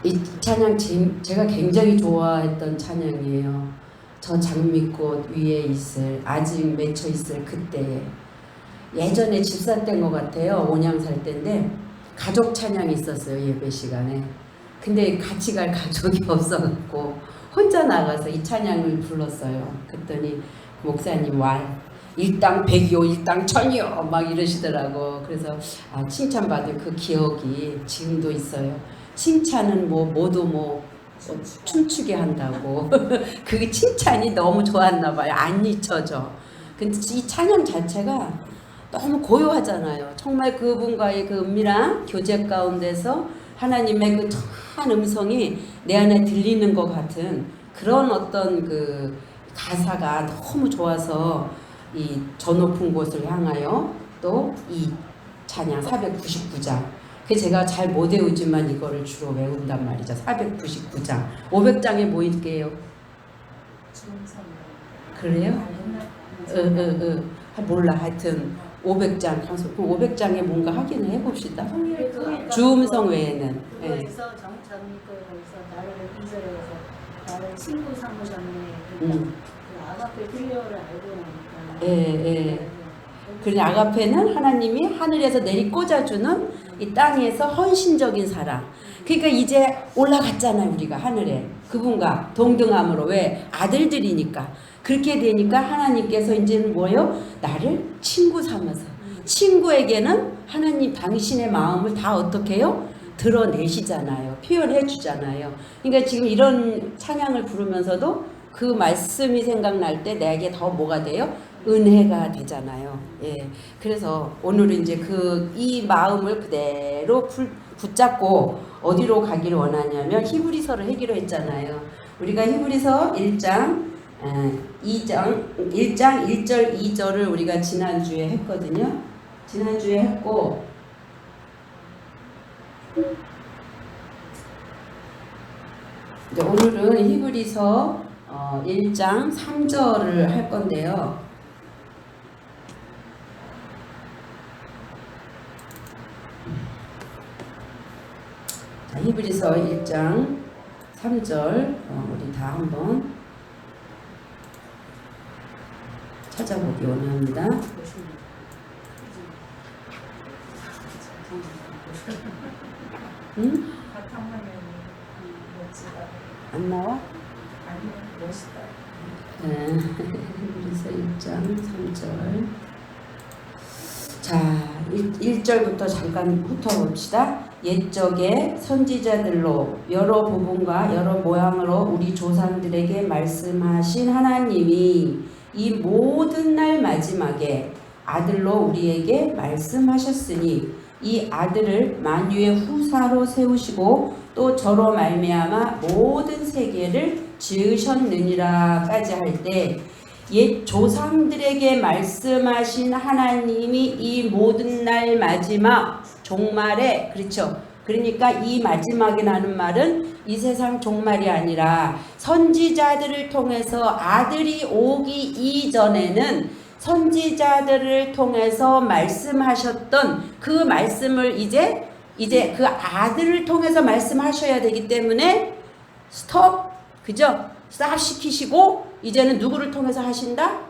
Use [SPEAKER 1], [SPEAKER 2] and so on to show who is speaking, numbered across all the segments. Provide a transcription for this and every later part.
[SPEAKER 1] 이 찬양 제가 굉장히 좋아했던 찬양이에요. 저 장미꽃 위에 있을 아직 맺혀 있을 그때에. 예전에 집사 때인 것 같아요. 온양 살 때인데 가족 찬양이 있었어요. 예배 시간에. 근데 같이 갈 가족이 없어갖고 혼자 나가서 이 찬양을 불렀어요. 그랬더니 목사님 일당 백이요 일당 천이요 막 이러시더라고. 그래서 칭찬받은 그 기억이 지금도 있어요. 칭찬은 모두 춤추게 한다고. 그게 칭찬이 너무 좋았나 봐요. 안 잊혀져. 근데 이 찬양 자체가 너무 고요하잖아요. 정말 그분과의 그 은밀한 교제 가운데서 하나님의 그 청한 음성이 내 안에 들리는 것 같은 그런 어떤 그 가사가 너무 좋아서 이 저 높은 곳을 향하여 또 이 찬양 499장. 그 제가 잘 못 외우지만 이거를 주로 외운단 말이죠. 499장. 500장에 모일게요. 그래요? 몰라. 하여튼 500장. 500장에 뭔가 확인을 해봅시다. 주음성 외에는.
[SPEAKER 2] 그래서 정전거에서 나를 이절에서 나를 친구 삼으셨네. 그 아가페 필요를 알고 나니까.
[SPEAKER 1] 그러니 아가페는 하나님이 하늘에서 내리 꽂아주는 이 땅에서 헌신적인 사랑. 그러니까 이제 올라갔잖아요. 우리가 하늘에 그분과 동등함으로. 왜? 아들들이니까. 그렇게 되니까 하나님께서 이제는 뭐예요? 나를 친구 삼아서. 친구에게는 하나님 당신의 마음을 다 어떻게 해요? 드러내시잖아요. 표현해 주잖아요. 그러니까 지금 이런 찬양을 부르면서도 그 말씀이 생각날 때 내게 더 뭐가 돼요? 은혜가 되잖아요. 예. 그래서 오늘은 이제 이 마음을 그대로 붙잡고 어디로 가기를 원하냐면 히브리서를 하기로 했잖아요. 우리가 히브리서 1장 1절 2절을 우리가 지난주에 했거든요. 지난주에 했고 이제 오늘은 히브리서 1장 3절을 할 건데요. 자, 히브리서 1장 3절 우리 다 한번 찾아보기 원합니다. 응? 안 나와? 네. 그래서 1장 3절. 자, 1절부터 잠깐 훑어봅시다. 옛적에 선지자들로 여러 부분과 여러 모양으로 우리 조상들에게 말씀하신 하나님이 이 모든 날 마지막에 아들로 우리에게 말씀하셨으니 이 아들을 만유의 후사로 세우시고 또 저로 말미암아 모든 세계를 지으셨느니라까지 할 때 옛 조상들에게 말씀하신 하나님이 이 모든 날 마지막 종말에, 그렇죠? 그러니까 이 마지막이라는 말은 이 세상 종말이 아니라 선지자들을 통해서 아들이 오기 이전에는 선지자들을 통해서 말씀하셨던 그 말씀을 이제 그 아들을 통해서 말씀하셔야 되기 때문에 스톱, 그죠? 스탑 시키시고 이제는 누구를 통해서 하신다?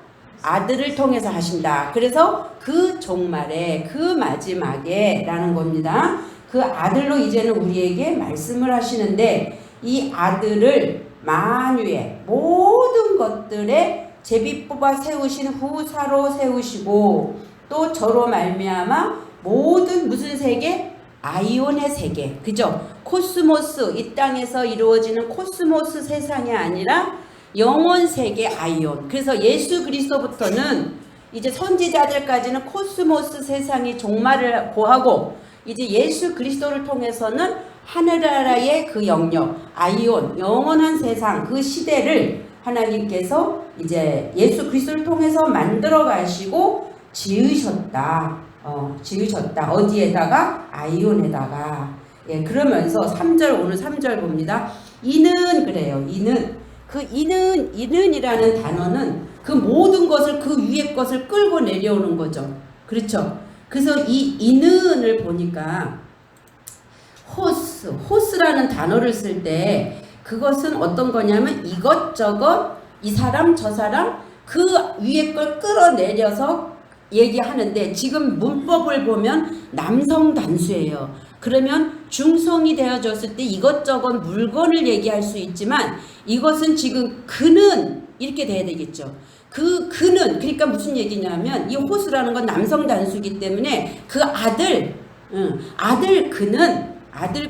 [SPEAKER 1] 아들을 통해서 하신다. 그래서 그 종말에, 그 마지막에 라는 겁니다. 그 아들로 이제는 우리에게 말씀을 하시는데 이 아들을 만유의 모든 것들에 제비 뽑아 세우신 후사로 세우시고 또 저로 말미암아 모든 무슨 세계? 아이온의 세계, 그죠? 코스모스, 이 땅에서 이루어지는 코스모스 세상이 아니라 영원 세계 아이온. 그래서 예수 그리스도부터는 이제 선지자들까지는 코스모스 세상이 종말을 고하고 이제 예수 그리스도를 통해서는 하늘나라의 그 영역, 아이온, 영원한 세상, 그 시대를 하나님께서 이제 예수 그리스도를 통해서 만들어 가시고 지으셨다. 지으셨다. 어디에다가? 아이온에다가. 예, 그러면서 3절, 오늘 3절 봅니다. 이는 그래요. 이는이라는 단어는 그 모든 것을, 그 위에 것을 끌고 내려오는 거죠. 그렇죠? 그래서 이 이는을 보니까 호스, 호스라는 단어를 쓸 때 그것은 어떤 거냐면 이것저것 이 사람 저 사람 그 위에 걸 끌어내려서 얘기하는데 지금 문법을 보면 남성 단수예요. 그러면 중성이 되어졌을 때 이것저것 물건을 얘기할 수 있지만 이것은 지금 그는 이렇게 돼야 되겠죠. 그는 그러니까 무슨 얘기냐면 이 호수라는 건 남성 단수이기 때문에 그 아들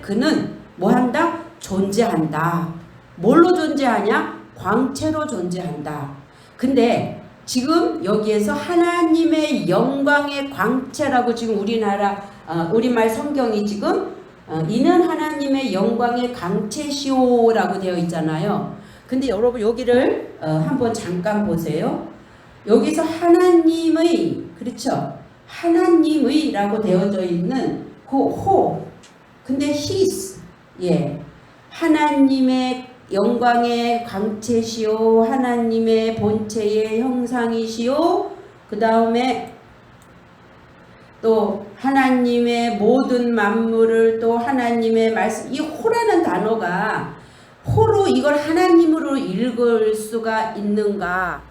[SPEAKER 1] 그는 뭐 한다? 존재한다. 뭘로 존재하냐? 광채로 존재한다. 근데 지금 여기에서 하나님의 영광의 광채라고 지금 우리말 성경이 지금 이는 하나님의 영광의 광채시오라고 되어 있잖아요. 근데 여러분 여기를 한번 잠깐 보세요. 여기서 하나님의 그렇죠? 하나님의라고 되어져 있는 그 호 근데 his 하나님의 영광의 광채시오 하나님의 본체의 형상이시오 그 다음에 또 하나님의 모든 만물을 또 하나님의 말씀 이 호라는 단어가 호로 이걸 하나님으로 읽을 수가 있는가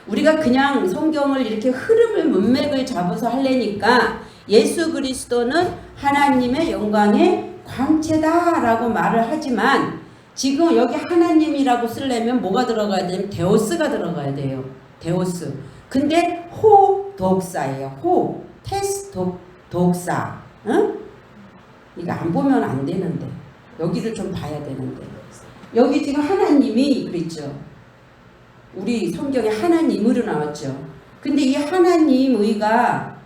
[SPEAKER 1] 우리가 그냥 성경을 이렇게 흐름을 문맥을 잡아서 하려니까 예수 그리스도는 하나님의 영광의 광채다라고 말을 하지만 지금 여기 하나님이라고 쓰려면 뭐가 들어가야 되냐면 데오스가 들어가야 돼요. 데오스. 근데 호 독사예요. 호 테스 독사. 응? 이거 안 보면 안 되는데 여기를 좀 봐야 되는데 여기 지금 하나님이 그랬죠. 우리 성경에 하나님으로 나왔죠. 근데 이 하나님의가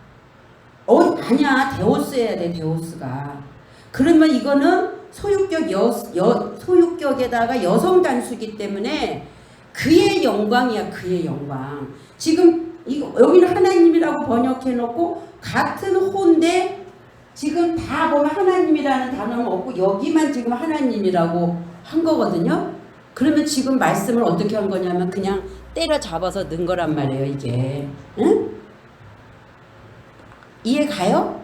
[SPEAKER 1] 아니야 데오스여야 돼. 데오스가. 그러면 이거는 소유격에다가 여성 단수기 때문에 그의 영광이야. 그의 영광. 지금 여기는 하나님이라고 번역해놓고 같은 호인데 지금 다 보면 하나님이라는 단어는 없고 여기만 지금 하나님이라고 한 거거든요. 그러면 지금 말씀을 어떻게 한 거냐면 그냥 때려잡아서 넣은 거란 말이에요. 이게. 응? 이해 가요?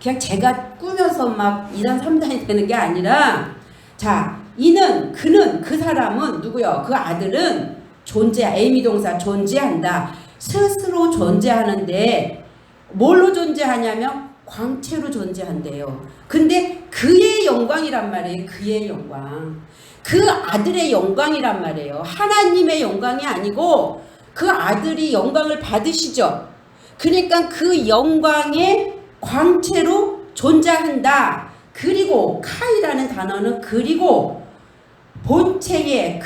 [SPEAKER 1] 그냥 제가 꾸며서 막 2단 3단이 되는 게 아니라 자 그는 그 사람은 누구요? 그 아들은 에이미 동사 존재한다. 스스로 존재하는데 뭘로 존재하냐면 광채로 존재한대요. 근데 그의 영광이란 말이에요. 그의 영광. 그 아들의 영광이란 말이에요. 하나님의 영광이 아니고 그 아들이 영광을 받으시죠. 그러니까 그 영광의 광채로 존재한다. 그리고 카이라는 단어는 그리고 본체의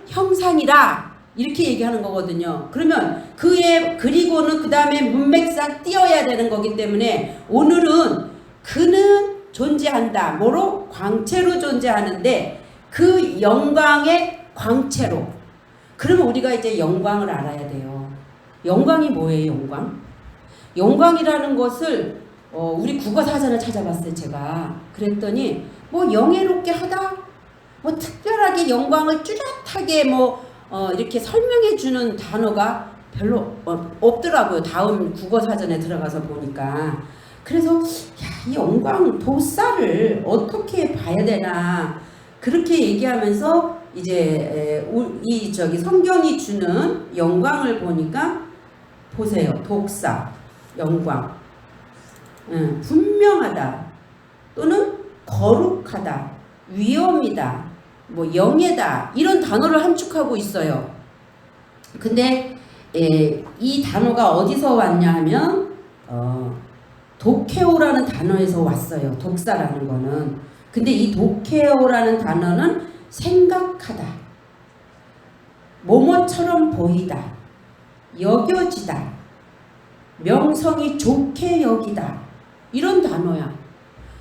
[SPEAKER 1] 형상이라 이렇게 얘기하는 거거든요. 그러면 그리고는 그 다음에 문맥상 띄어야 되는 거기 때문에 오늘은 그는 존재한다. 뭐로? 광채로 존재하는데 그 영광의 광채로. 그러면 우리가 이제 영광을 알아야 돼요. 영광이 뭐예요? 영광이라는 것을 우리 국어사전을 찾아봤어요. 제가 그랬더니 뭐 영예롭게 하다 뭐 특별하게 영광을 뚜렷하게 이렇게 설명해 주는 단어가 별로 없더라고요. 다음 국어사전에 들어가서 보니까. 그래서 이 영광 도사를 어떻게 봐야 되나 그렇게 얘기하면서 이제 성경이 주는 영광을 보니까 보세요. 독사 영광 분명하다 또는 거룩하다 위엄이다 영예다 이런 단어를 함축하고 있어요. 근데 이 단어가 어디서 왔냐 하면 도케오라는 단어에서 왔어요. 독사라는 거는. 근데 이 도케오라는 단어는 생각하다, 뭐뭐처럼 보이다, 여겨지다, 명성이 좋게 여기다 이런 단어야.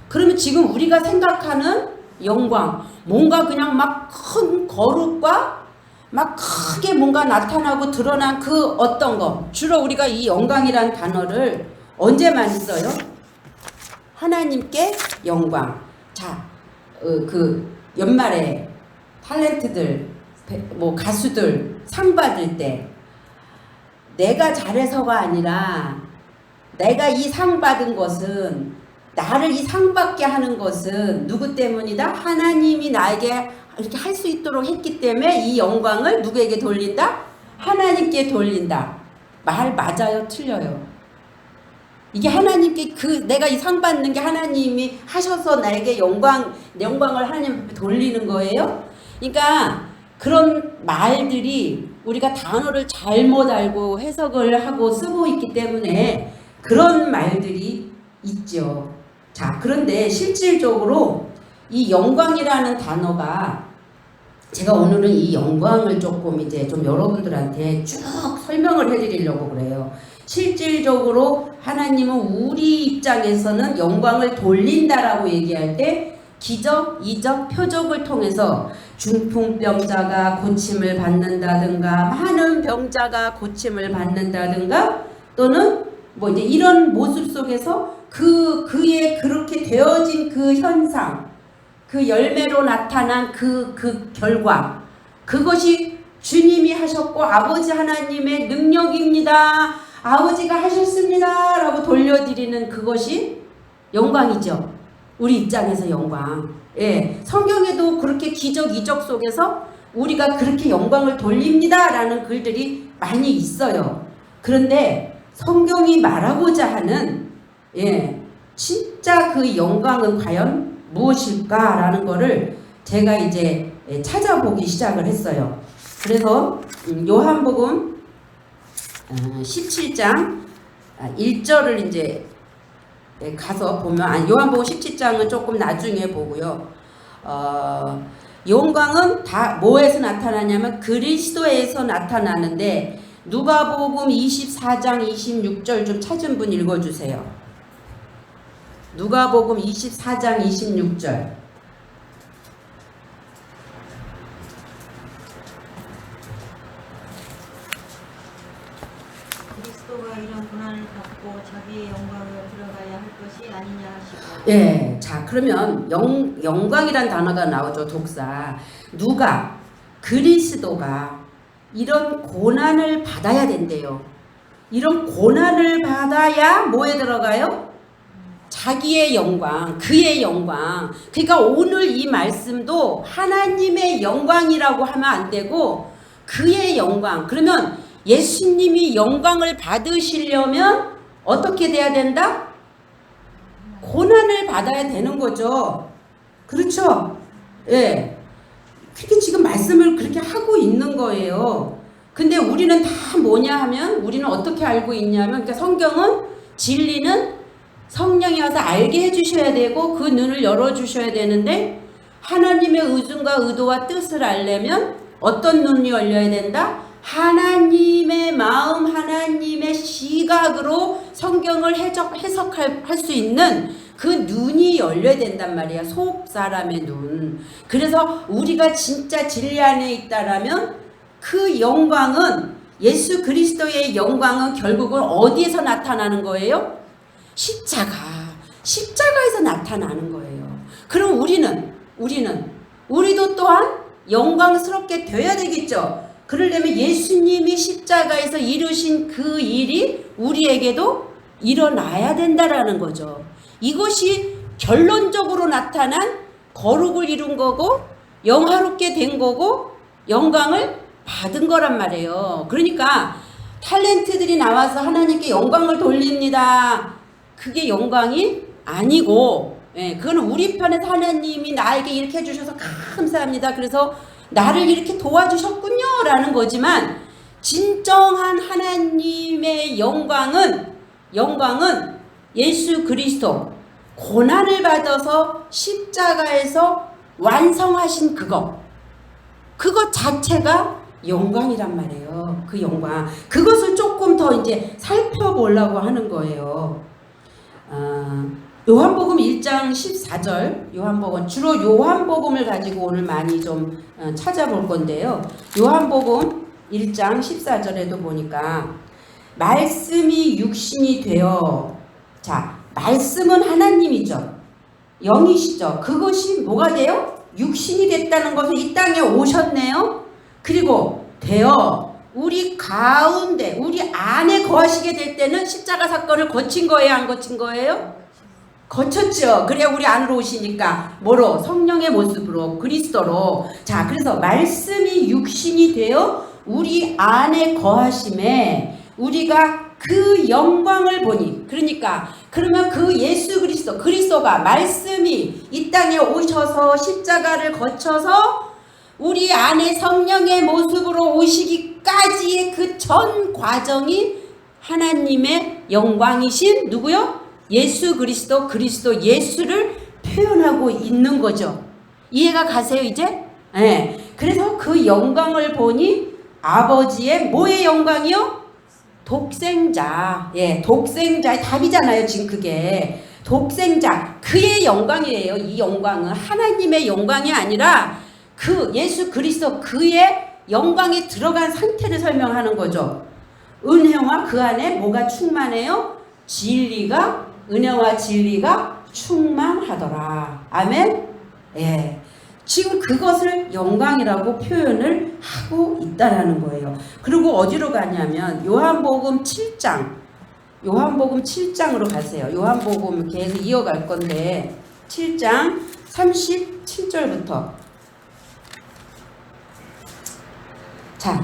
[SPEAKER 1] 그러면 지금 우리가 생각하는 영광 뭔가 그냥 막 큰 거룩과 막 크게 뭔가 나타나고 드러난 그 어떤 거 주로 우리가 이 영광이란 단어를 언제 많이 써요? 하나님께 영광. 자, 그 연말에 탤런트들 가수들 상 받을 때 내가 잘해서가 아니라 내가 이 상 받은 것은 나를 이 상 받게 하는 것은 누구 때문이다? 하나님이 나에게 이렇게 할 수 있도록 했기 때문에 이 영광을 누구에게 돌린다? 하나님께 돌린다. 말 맞아요? 틀려요? 이게 하나님께 내가 이 상 받는 게 하나님이 하셔서 나에게 영광을 하나님께 돌리는 거예요? 그러니까 그런 말들이 우리가 단어를 잘못 알고 해석을 하고 쓰고 있기 때문에 그런 말들이 있죠. 자, 그런데 실질적으로 이 영광이라는 단어가 제가 오늘은 이 영광을 조금 이제 좀 여러분들한테 쭉 설명을 해드리려고 그래요. 실질적으로 하나님은 우리 입장에서는 영광을 돌린다라고 얘기할 때 기적, 이적, 표적을 통해서 중풍병자가 고침을 받는다든가 많은 병자가 고침을 받는다든가 또는 뭐 이제 이런 모습 속에서 그의 그렇게 되어진 그 현상, 그 열매로 나타난 그 결과, 그것이 주님이 하셨고 아버지 하나님의 능력입니다. 아버지가 하셨습니다. 라고 돌려드리는 그것이 영광이죠. 우리 입장에서 영광. 예, 성경에도 그렇게 기적, 이적 속에서 우리가 그렇게 영광을 돌립니다. 라는 글들이 많이 있어요. 그런데 성경이 말하고자 하는 진짜 그 영광은 과연 무엇일까라는 거를 제가 이제 찾아보기 시작을 했어요. 그래서 요한복음 17장 1절을 이제 가서 보면 요한복음 17장은 조금 나중에 보고요. 영광은 다 뭐에서 나타나냐면 그리스도에서 나타나는데 누가복음 24장 26절 좀 찾은 분 읽어주세요. 누가복음 24장 26절.
[SPEAKER 3] 그리스도가 이런 고난을 받고 자기의 영광으로 들어가야 할 것이 아니냐 하시고.
[SPEAKER 1] 예, 자 그러면 영광이란 단어가 나오죠. 독사. 누가 그리스도가 이런 고난을 받아야 된대요. 이런 고난을 받아야 뭐에 들어가요? 자기의 영광, 그의 영광. 그러니까 오늘 이 말씀도 하나님의 영광이라고 하면 안 되고 그의 영광. 그러면 예수님이 영광을 받으시려면 어떻게 돼야 된다? 고난을 받아야 되는 거죠. 그렇죠? 예. 그렇게 지금 말씀을 그렇게 하고 있는 거예요. 근데 우리는 다 뭐냐 하면 우리는 어떻게 알고 있냐면 그러니까 성경은 진리는 성령이 와서 알게 해주셔야 되고 그 눈을 열어주셔야 되는데 하나님의 의중과 의도와 뜻을 알려면 어떤 눈이 열려야 된다? 하나님의 마음, 하나님의 시각으로 성경을 해석할 수 있는 그 눈이 열려야 된단 말이야. 속 사람의 눈. 그래서 우리가 진짜 진리 안에 있다라면 그 영광은 예수 그리스도의 영광은 결국은 어디에서 나타나는 거예요? 십자가에서 나타나는 거예요. 그럼 우리도 또한 영광스럽게 되어야 되겠죠. 그러려면 예수님이 십자가에서 이루신 그 일이 우리에게도 일어나야 된다라는 거죠. 이것이 결론적으로 나타난 거룩을 이룬 거고 영화롭게 된 거고 영광을 받은 거란 말이에요. 그러니까 탤런트들이 나와서 하나님께 영광을 돌립니다. 그게 영광이 아니고 그거는 우리 편에서 하나님이 나에게 이렇게 해주셔서 감사합니다. 그래서 나를 이렇게 도와주셨군요 라는 거지만 진정한 하나님의 영광은 예수 그리스도 고난을 받아서 십자가에서 완성하신 그것 자체가 영광이란 말이에요. 그 영광. 그것을 조금 더 이제 살펴보려고 하는 거예요. 요한복음 1장 14절 주로 요한복음을 가지고 오늘 많이 좀 찾아볼 건데요. 요한복음 1장 14절에도 보니까 말씀이 육신이 되어 자 말씀은 하나님이죠. 영이시죠. 그것이 뭐가 돼요? 육신이 됐다는 것은 이 땅에 오셨네요. 그리고 되어 우리 가운데 우리 안에 거하시게 될 때는 십자가 사건을 거친 거예요? 안 거친 거예요? 거쳤죠. 그래야 우리 안으로 오시니까 뭐로? 성령의 모습으로, 그리스도로. 자, 그래서 말씀이 육신이 되어 우리 안에 거하심에 우리가 그 영광을 보니, 그러니까 그러면 그 예수 그리스도가 말씀이 이 땅에 오셔서 십자가를 거쳐서 우리 안에 성령의 모습으로 오시기까지의 그 전 과정이 하나님의 영광이신 누구요? 예수 그리스도 예수를 표현하고 있는 거죠. 이해가 가세요 이제? 네. 그래서 그 영광을 보니 아버지의 뭐의 영광이요? 독생자. 예, 독생자의 답이잖아요 지금 그게. 독생자 그의 영광이에요. 이 영광은 하나님의 영광이 아니라 그 예수 그리스도 그의 영광에 들어간 상태를 설명하는 거죠. 은혜와 그 안에 뭐가 충만해요? 진리가, 은혜와 진리가 충만하더라. 아멘? 예. 지금 그것을 영광이라고 표현을 하고 있다라는 거예요. 그리고 어디로 가냐면 요한복음 7장. 요한복음 7장으로 가세요. 요한복음 계속 이어갈 건데 7장 37절부터. 자,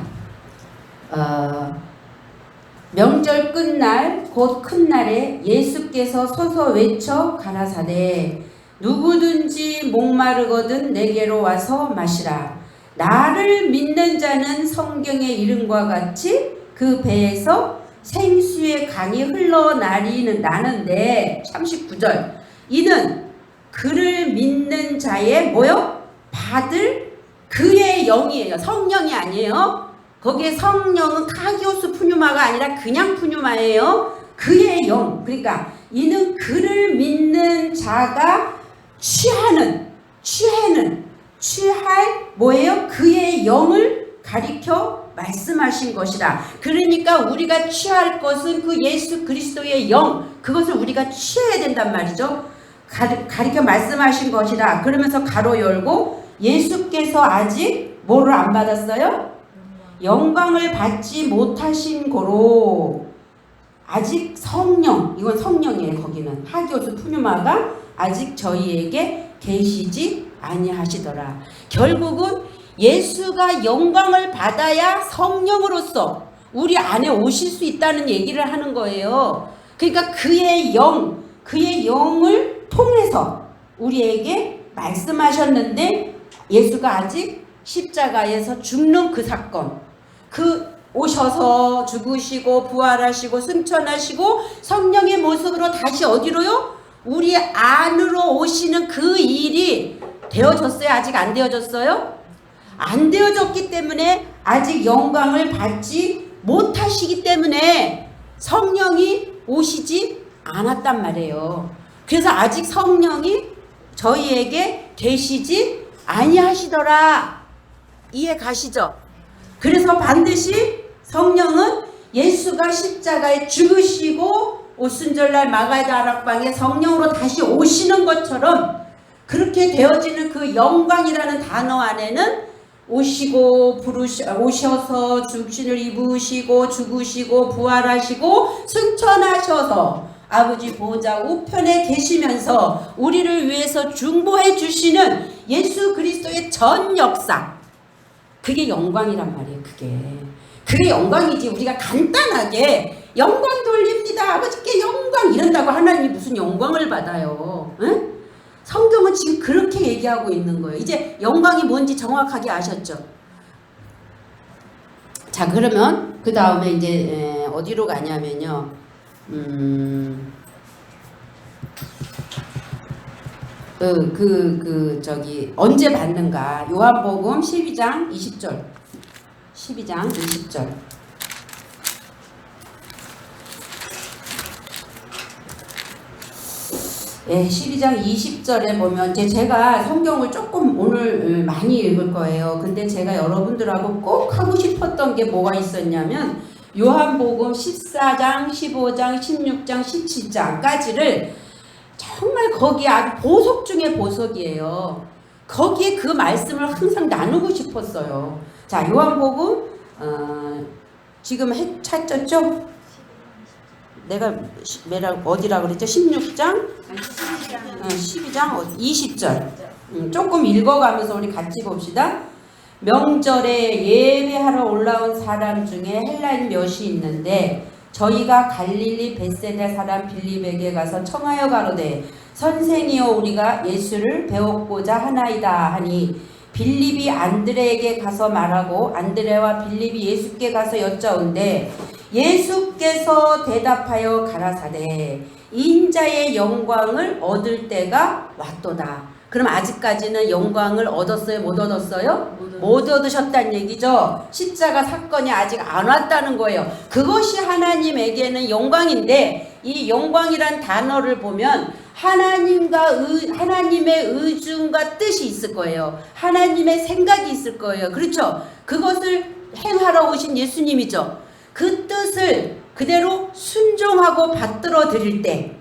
[SPEAKER 1] 명절 끝날 곧 큰 날에 예수께서 서서 외쳐 가라사대 누구든지 목마르거든 내게로 와서 마시라. 나를 믿는 자는 성경의 이름과 같이 그 배에서 생수의 강이 흘러나는데 39절 이는 그를 믿는 자의 뭐요? 받을 그의 영이에요. 성령이 아니에요. 거기에 성령은 카기오스 푸뉴마가 아니라 그냥 푸뉴마예요. 그의 영. 그러니까 이는 그를 믿는 자가 취할 뭐예요? 그의 영을 가리켜 말씀하신 것이라. 그러니까 우리가 취할 것은 그 예수 그리스도의 영, 그것을 우리가 취해야 된단 말이죠. 가리켜 말씀하신 것이라. 그러면서 가로 열고 예수께서 아직 뭐를 안 받았어요? 영광을 받지 못하신 고로 아직 성령, 이건 성령이에요. 거기는 하기오스 푸뉴마가 아직 저희에게 계시지 아니하시더라. 결국은 예수가 영광을 받아야 성령으로서 우리 안에 오실 수 있다는 얘기를 하는 거예요. 그러니까 그의 영을 통해서 우리에게 말씀하셨는데 예수가 아직 십자가에서 죽는 그 사건, 그 오셔서 죽으시고 부활하시고 승천하시고 성령의 모습으로 다시 어디로요? 우리 안으로 오시는 그 일이 되어졌어요? 아직 안 되어졌어요? 안 되어졌기 때문에 아직 영광을 받지 못하시기 때문에 성령이 오시지 않았단 말이에요. 그래서 아직 성령이 저희에게 계시지 아니하시더라. 이해 가시죠? 그래서 반드시 성령은 예수가 십자가에 죽으시고 오순절날 마가의 다락방에 성령으로 다시 오시는 것처럼 그렇게 되어지는 그 영광이라는 단어 안에는 오셔서 죽신을 입으시고 죽으시고 부활하시고 승천하셔서 아버지 보좌 우편에 계시면서 우리를 위해서 중보해 주시는 예수 그리스도의 전 역사, 그게 영광이란 말이에요. 그게 영광이지. 우리가 간단하게 영광 돌립니다, 아버지께 영광 이런다고 하나님이 무슨 영광을 받아요? 응? 성경은 지금 그렇게 얘기하고 있는 거예요. 이제 영광이 뭔지 정확하게 아셨죠? 자, 그러면 그 다음에 이제 어디로 가냐면요. 언제 받는가? 요한복음 12장 20절. 12장 20절. 예, 12장 20절에 보면 제가 성경을 조금 오늘 많이 읽을 거예요. 근데 제가 여러분들하고 꼭 하고 싶었던 게 뭐가 있었냐면 요한복음 14장, 15장, 16장, 17장까지를 정말 거기 아주 보석 중에 보석이에요. 거기에 그 말씀을 항상 나누고 싶었어요. 자, 요한복음 지금 찾았죠? 내가 어디라 그랬죠? 16장?
[SPEAKER 2] 아니 12장
[SPEAKER 1] 12장 20절. 조금 읽어가면서 우리 같이 봅시다. 명절에 예배하러 올라온 사람 중에 헬라인 몇이 있는데 저희가 갈릴리 벳세다 사람 빌립에게 가서 청하여 가로되 선생이여 우리가 예수를 배웠고자 하나이다 하니 빌립이 안드레에게 가서 말하고 안드레와 빌립이 예수께 가서 여짜온대 예수께서 대답하여 가라사대 인자의 영광을 얻을 때가 왔도다. 그럼 아직까지는 영광을 얻었어요? 못 얻었어요? 못 얻으셨다는 얘기죠. 십자가 사건이 아직 안 왔다는 거예요. 그것이 하나님에게는 영광인데 이 영광이란 단어를 보면 하나님의 의중과 뜻이 있을 거예요. 하나님의 생각이 있을 거예요. 그렇죠? 그것을 행하러 오신 예수님이죠. 그 뜻을 그대로 순종하고 받들어 드릴 때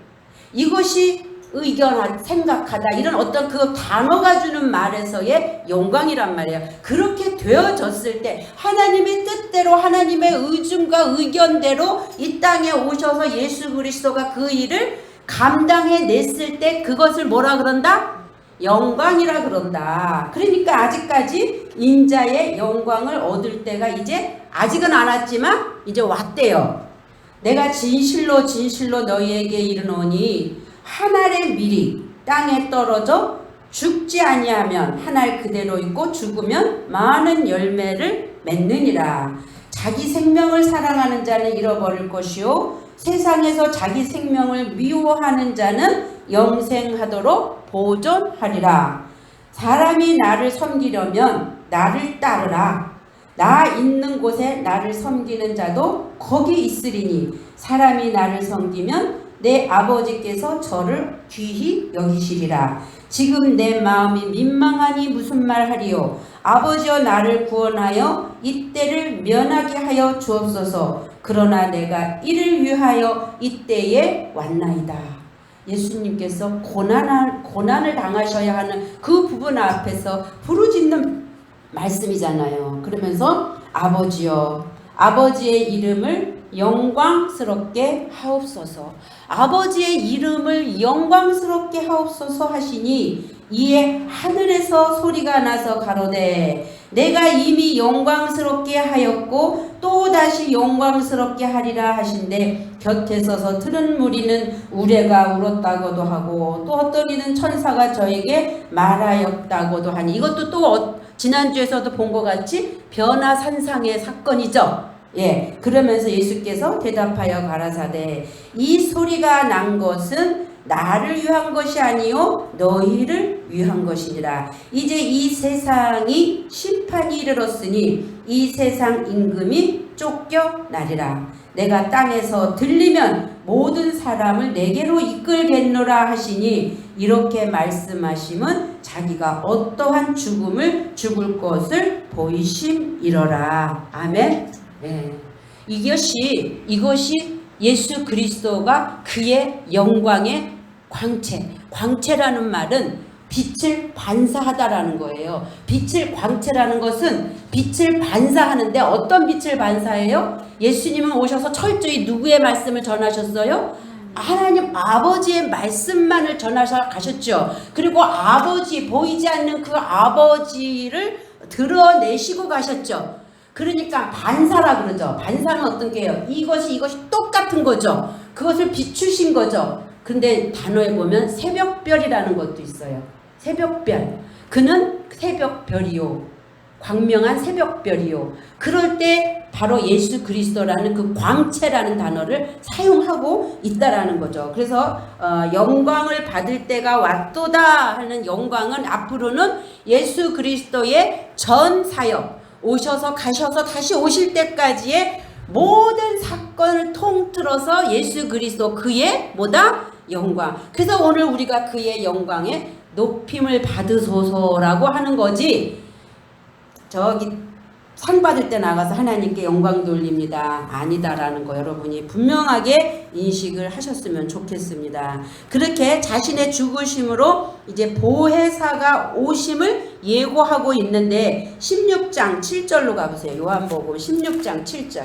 [SPEAKER 1] 이것이 의견하다, 생각하다 이런 어떤 그 단어가 주는 말에서의 영광이란 말이에요. 그렇게 되어졌을 때 하나님의 뜻대로 하나님의 의중과 의견대로 이 땅에 오셔서 예수 그리스도가 그 일을 감당해냈을 때 그것을 뭐라 그런다? 영광이라 그런다. 그러니까 아직까지 인자의 영광을 얻을 때가 이제 아직은 안 왔지만 이제 왔대요. 내가 진실로 진실로 너희에게 이르노니 한 알의 밀이 땅에 떨어져 죽지 아니하면 한 알 그대로 있고 죽으면 많은 열매를 맺느니라. 자기 생명을 사랑하는 자는 잃어버릴 것이요 세상에서 자기 생명을 미워하는 자는 영생하도록 보존하리라. 사람이 나를 섬기려면 나를 따르라. 나 있는 곳에 나를 섬기는 자도 거기 있으리니 사람이 나를 섬기면 내 아버지께서 저를 귀히 여기시리라. 지금 내 마음이 민망하니 무슨 말하리요. 아버지여 나를 구원하여 이때를 면하게 하여 주옵소서. 그러나 내가 이를 위하여 이때에 왔나이다. 예수님께서 고난을 당하셔야 하는 그 부분 앞에서 부르짖는 말씀이잖아요. 그러면서 아버지여 아버지의 이름을 영광스럽게 하옵소서. 아버지의 이름을 영광스럽게 하옵소서 하시니 이에 하늘에서 소리가 나서 가로되 내가 이미 영광스럽게 하였고 또다시 영광스럽게 하리라 하신대 곁에 서서 들은 무리는 우레가 울었다고도 하고 또 어떤 이는 천사가 저에게 말하였다고도 하니 이것도 또 지난주에서도 본 것 같이 변화산상의 사건이죠. 예, 그러면서 예수께서 대답하여 가라사대 이 소리가 난 것은 나를 위한 것이 아니요 너희를 위한 것이니라. 이제 이 세상이 심판이 이르렀으니 이 세상 임금이 쫓겨나리라. 내가 땅에서 들리면 모든 사람을 내게로 이끌겠노라 하시니 이렇게 말씀하심은 자기가 어떠한 죽음을 죽을 것을 보이심이러라. 아멘. 네. 이것이 예수 그리스도가 그의 영광의 광채라는 말은 빛을 반사하다라는 거예요. 빛을 광채라는 것은 빛을 반사하는데 어떤 빛을 반사해요? 예수님은 오셔서 철저히 누구의 말씀을 전하셨어요? 하나님 아버지의 말씀만을 전하셔 가셨죠. 그리고 아버지 보이지 않는 그 아버지를 드러내시고 가셨죠. 그러니까 반사라 그러죠. 반사는 어떤 게요? 이것이 똑같은 거죠. 그것을 비추신 거죠. 근데 단어에 보면 새벽별이라는 것도 있어요. 새벽별. 그는 새벽별이요. 광명한 새벽별이요. 그럴 때 바로 예수 그리스도라는 그 광채라는 단어를 사용하고 있다라는 거죠. 그래서 영광을 받을 때가 왔도다 하는 영광은 앞으로는 예수 그리스도의 전 사역 오셔서 가셔서 다시 오실 때까지의 모든 사건을 통틀어서 예수 그리스도 그의 뭐다? 영광. 그래서 오늘 우리가 그의 영광에 높임을 받으소서라고 하는 거지 저기 상 받을 때 나가서 하나님께 영광 돌립니다. 아니다라는 거 여러분이 분명하게 인식을 하셨으면 좋겠습니다. 그렇게 자신의 죽으심으로 이제 보혜사가 오심을 예고하고 있는데 16장 7절로 가보세요. 요한복음 16장 7절.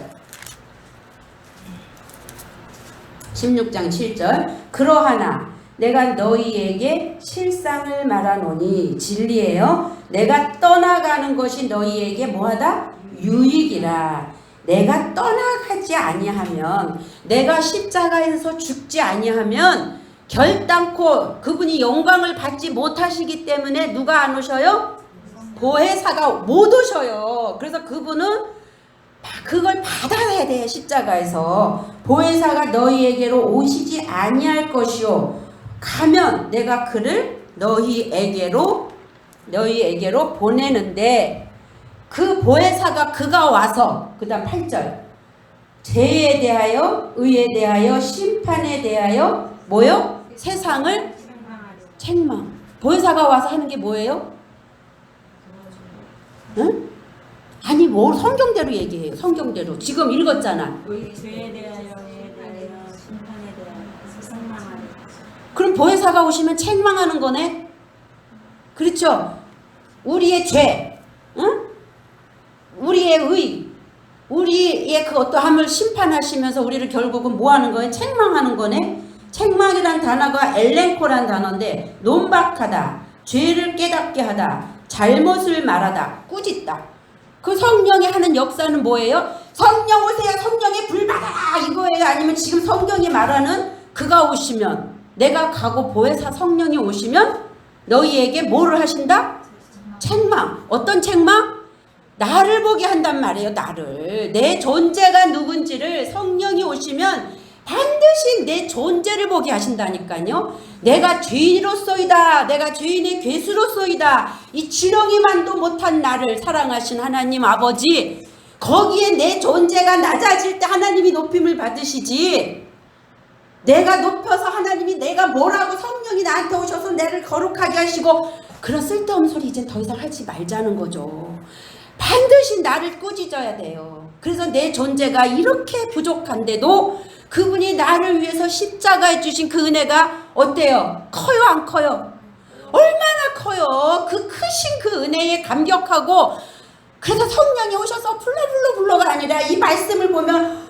[SPEAKER 1] 16장 7절. 그러하나 내가 너희에게 실상을 말하노니 진리예요. 내가 떠나가는 것이 너희에게 뭐하다? 유익이라. 내가 떠나가지 아니하면, 내가 십자가에서 죽지 아니하면 결단코 그분이 영광을 받지 못하시기 때문에 누가 안 오셔요? 보혜사가 못 오셔요. 그래서 그분은 그걸 받아야 돼. 십자가에서 보혜사가 너희에게로 오시지 아니할 것이요, 가면 내가 그를 너희에게로 보내는데, 그 보혜사가 그가 와서, 그 다음 8절, 죄에 대하여 의에 대하여 심판에 대하여 뭐요? 세상을 책망. 보혜사가 와서 하는 게 뭐예요? 응? 아니 뭐 성경대로 얘기해요. 성경대로 지금 읽었잖아.
[SPEAKER 3] 죄에 대하여 의에 대하여 심판에 대하여 책망하리.
[SPEAKER 1] 그럼 보혜사가 오시면 책망하는 거네. 그렇죠? 우리의 죄, 응? 우리의 의, 우리의 그 어떠함을 심판하시면서 우리를 결국은 뭐 하는 거예요? 책망하는 거네. 책망이란 단어가 엘렌코란 단어인데, 논박하다, 죄를 깨닫게 하다, 잘못을 말하다, 꾸짖다. 그 성령이 하는 역사는 뭐예요? 성령 오세요, 성령의 불 받아라, 이거예요? 아니면 지금 성경이 말하는 그가 오시면, 내가 가고 보혜사 성령이 오시면 너희에게 뭐를 하신다? 책망. 어떤 책망? 나를 보게 한단 말이에요. 나를. 내 존재가 누군지를 성령이 오시면 반드시 내 존재를 보게 하신다니까요. 내가 죄인으로서이다. 내가 죄인의 괴수로서이다. 이 지렁이만도 못한 나를 사랑하신 하나님 아버지, 거기에 내 존재가 낮아질 때 하나님이 높임을 받으시지, 내가 높여서 하나님이 내가 뭐라고 성령이 나한테 오셔서 나를 거룩하게 하시고, 그런 쓸데없는 소리 이젠 더 이상 하지 말자는 거죠. 반드시 나를 꾸짖어야 돼요. 그래서 내 존재가 이렇게 부족한데도 그분이 나를 위해서 십자가에 주신 그 은혜가 어때요? 커요, 안 커요? 얼마나 커요? 그 크신 그 은혜에 감격하고, 그래서 성령이 오셔서 불러가 아니라 이 말씀을 보면,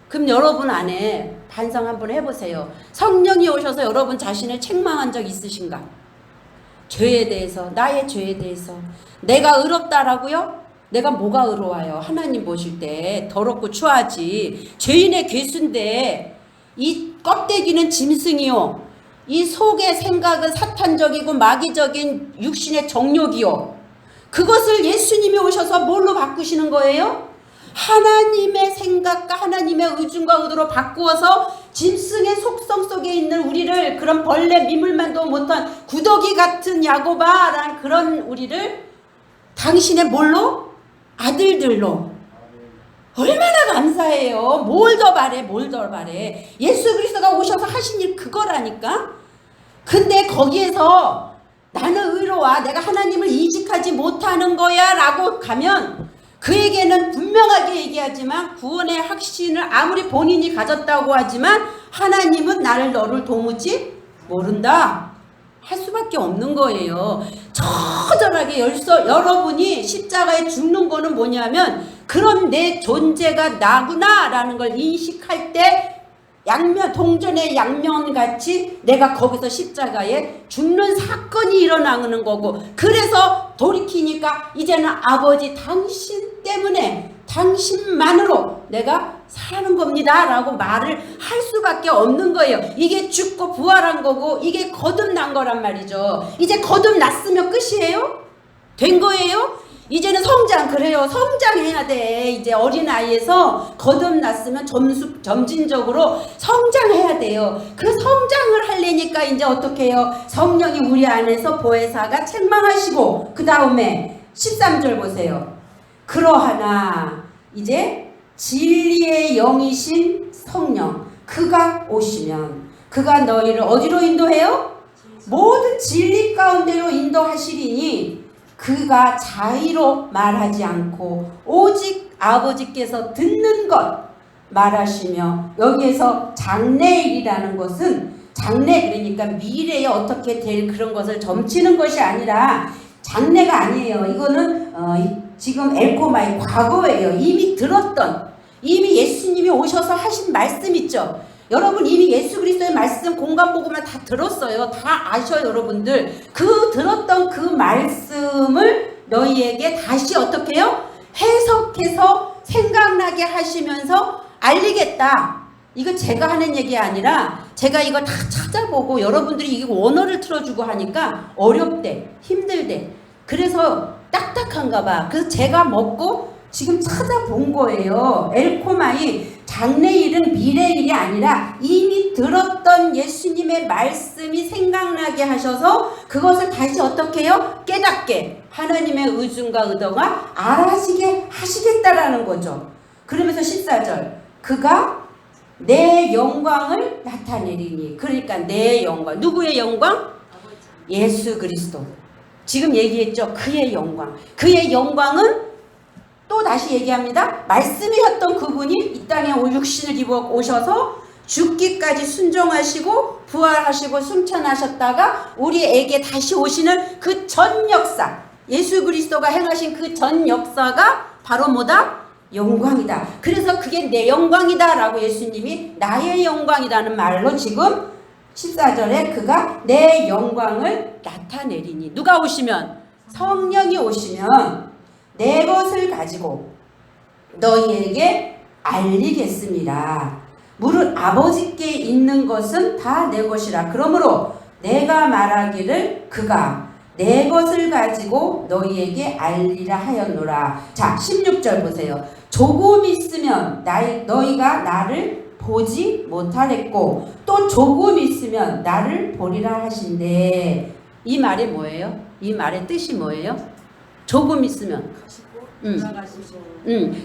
[SPEAKER 1] 그럼 여러분 안에 반성 한번 해보세요. 성령이 오셔서 여러분 자신을 책망한 적 있으신가? 죄에 대해서, 나의 죄에 대해서. 내가 의롭다라고요? 내가 뭐가 의로워요? 하나님 보실 때 더럽고 추하지. 죄인의 괴수인데 이 껍데기는 짐승이요, 이 속의 생각은 사탄적이고 마귀적인 육신의 정욕이요, 그것을 예수님이 오셔서 뭘로 바꾸시는 거예요? 하나님의 생각과 하나님의 의중과 의도로 바꾸어서 짐승의 속성 속에 있는 우리를, 그런 벌레 미물만도 못한 구더기 같은 야고바라는 그런 우리를 당신의 뭘로? 아들들로. 얼마나 감사해요. 뭘 더 바래. 예수 그리스도가 오셔서 하신 일 그거라니까. 근데 거기에서 나는 의로워, 내가 하나님을 이직하지 못하는 거야 라고 가면, 그에게는 분명하게 얘기하지만 구원의 확신을 아무리 본인이 가졌다고 하지만 하나님은 너를 도무지 모른다 할 수밖에 없는 거예요. 처절하게 여러분이 십자가에 죽는 거는 뭐냐면, 그런 내 존재가 나구나 라는 걸 인식할 때 동전의 양면같이 내가 거기서 십자가에 죽는 사건이 일어나는 거고, 그래서 돌이키니까 이제는 아버지 당신 때문에, 당신만으로 내가 사는 겁니다 라고 말을 할 수밖에 없는 거예요. 이게 죽고 부활한 거고, 이게 거듭난 거란 말이죠. 이제 거듭났으면 끝이에요? 된 거예요? 이제는 그래요. 성장해야 돼. 이제 어린아이에서 거듭났으면 점진적으로 성장해야 돼요. 그 성장을 하려니까 이제 어떻게 해요? 성령이 우리 안에서 보혜사가 책망하시고, 그 다음에 13절 보세요. 그러하나 이제 진리의 영이신 성령, 그가 오시면 그가 너희를 어디로 인도해요? 모든 진리 가운데로 인도하시리니 그가 자의로 말하지 않고 오직 아버지께서 듣는 것 말하시며, 여기에서 장래일이라는 것은, 장래 그러니까 미래에 어떻게 될 그런 것을 점치는 것이 아니라 장래가 아니에요. 이거는 지금 엘코마의 과거예요. 이미 들었던, 이미 예수님이 오셔서 하신 말씀 있죠. 여러분 이미 예수 그리스도의 말씀 공감보고만 다 들었어요. 다 아셔요 여러분들. 그 들었던 그 말씀을 너희에게 다시 어떻게 해요? 해석해서 생각나게 하시면서 알리겠다. 이거 제가 하는 얘기 아니라 제가 이거 다 찾아보고 여러분들이 이거 원어를 틀어주고 하니까 어렵대, 힘들대. 그래서 딱딱한가 봐. 그래서 제가 먹고 지금 찾아본 거예요. 엘코마이 장래일은 미래일이 아니라 이미 들었던 예수님의 말씀이 생각나게 하셔서 그것을 다시 어떻게 해요? 깨닫게 하나님의 의중과 의도가 알아지게 하시겠다라는 거죠. 그러면서 14절 그가 내 영광을 나타내리니. 그러니까 내 영광. 누구의 영광? 예수 그리스도. 지금 얘기했죠. 그의 영광. 그의 영광은 또 다시 얘기합니다. 말씀이었던 그분이 이 땅에 육신을 입어 오셔서 죽기까지 순종하시고 부활하시고 승천하셨다가 우리에게 다시 오시는 그 전 역사, 예수 그리스도가 행하신 그 전 역사가 바로 뭐다? 영광이다. 그래서 그게 내 영광이다 라고 예수님이 나의 영광이라는 말로 지금 14절에 그가 내 영광을 나타내리니. 누가 오시면? 성령이 오시면 내 것을 가지고 너희에게 알리겠습니다. 무릇 아버지께 있는 것은 다 내 것이라. 그러므로 내가 말하기를 그가 내 것을 가지고 너희에게 알리라 하였노라. 자 16절 보세요. 조금 있으면 너희가 나를 보지 못하랬고 또 조금 있으면 나를 보리라 하신대. 이 말이 뭐예요? 이 말의 뜻이 뭐예요? 조금 있으면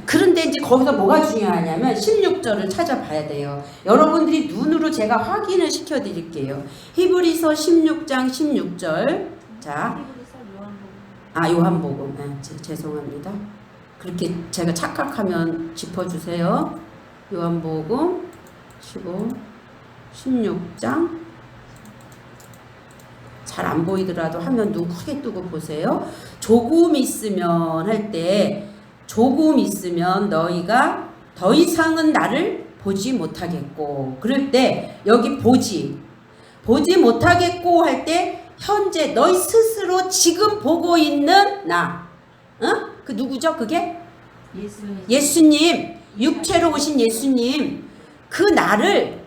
[SPEAKER 1] 그런데 이제 거기서 뭐가 중요하냐면 16절을 찾아봐야 돼요. 여러분들이 눈으로 제가 확인을 시켜 드릴게요. 히브리서 16장 16절. 자, 요한복음. 죄송합니다. 그렇게 제가 착각하면 짚어주세요. 요한복음 16장. 잘 안 보이더라도 화면 눈 크게 뜨고 보세요. 조금 있으면 할 때 조금 있으면 너희가 더 이상은 나를 보지 못하겠고, 그럴 때 여기 보지 못하겠고 할 때 현재 너희 스스로 지금 보고 있는 나, 그 누구죠? 그게 예수님, 육체로 오신 예수님, 그 나를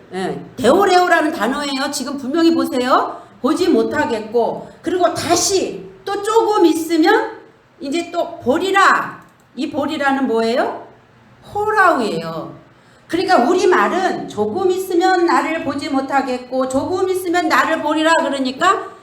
[SPEAKER 1] 데오레오라는 단어예요. 지금 분명히 보세요. 보지 못하겠고, 그리고 다시 또 조금 있으면 이제 또 보리라. 이 보리라는 뭐예요? 호라우예요. 그러니까 우리 말은 조금 있으면 나를 보지 못하겠고 조금 있으면 나를 보리라. 그러니까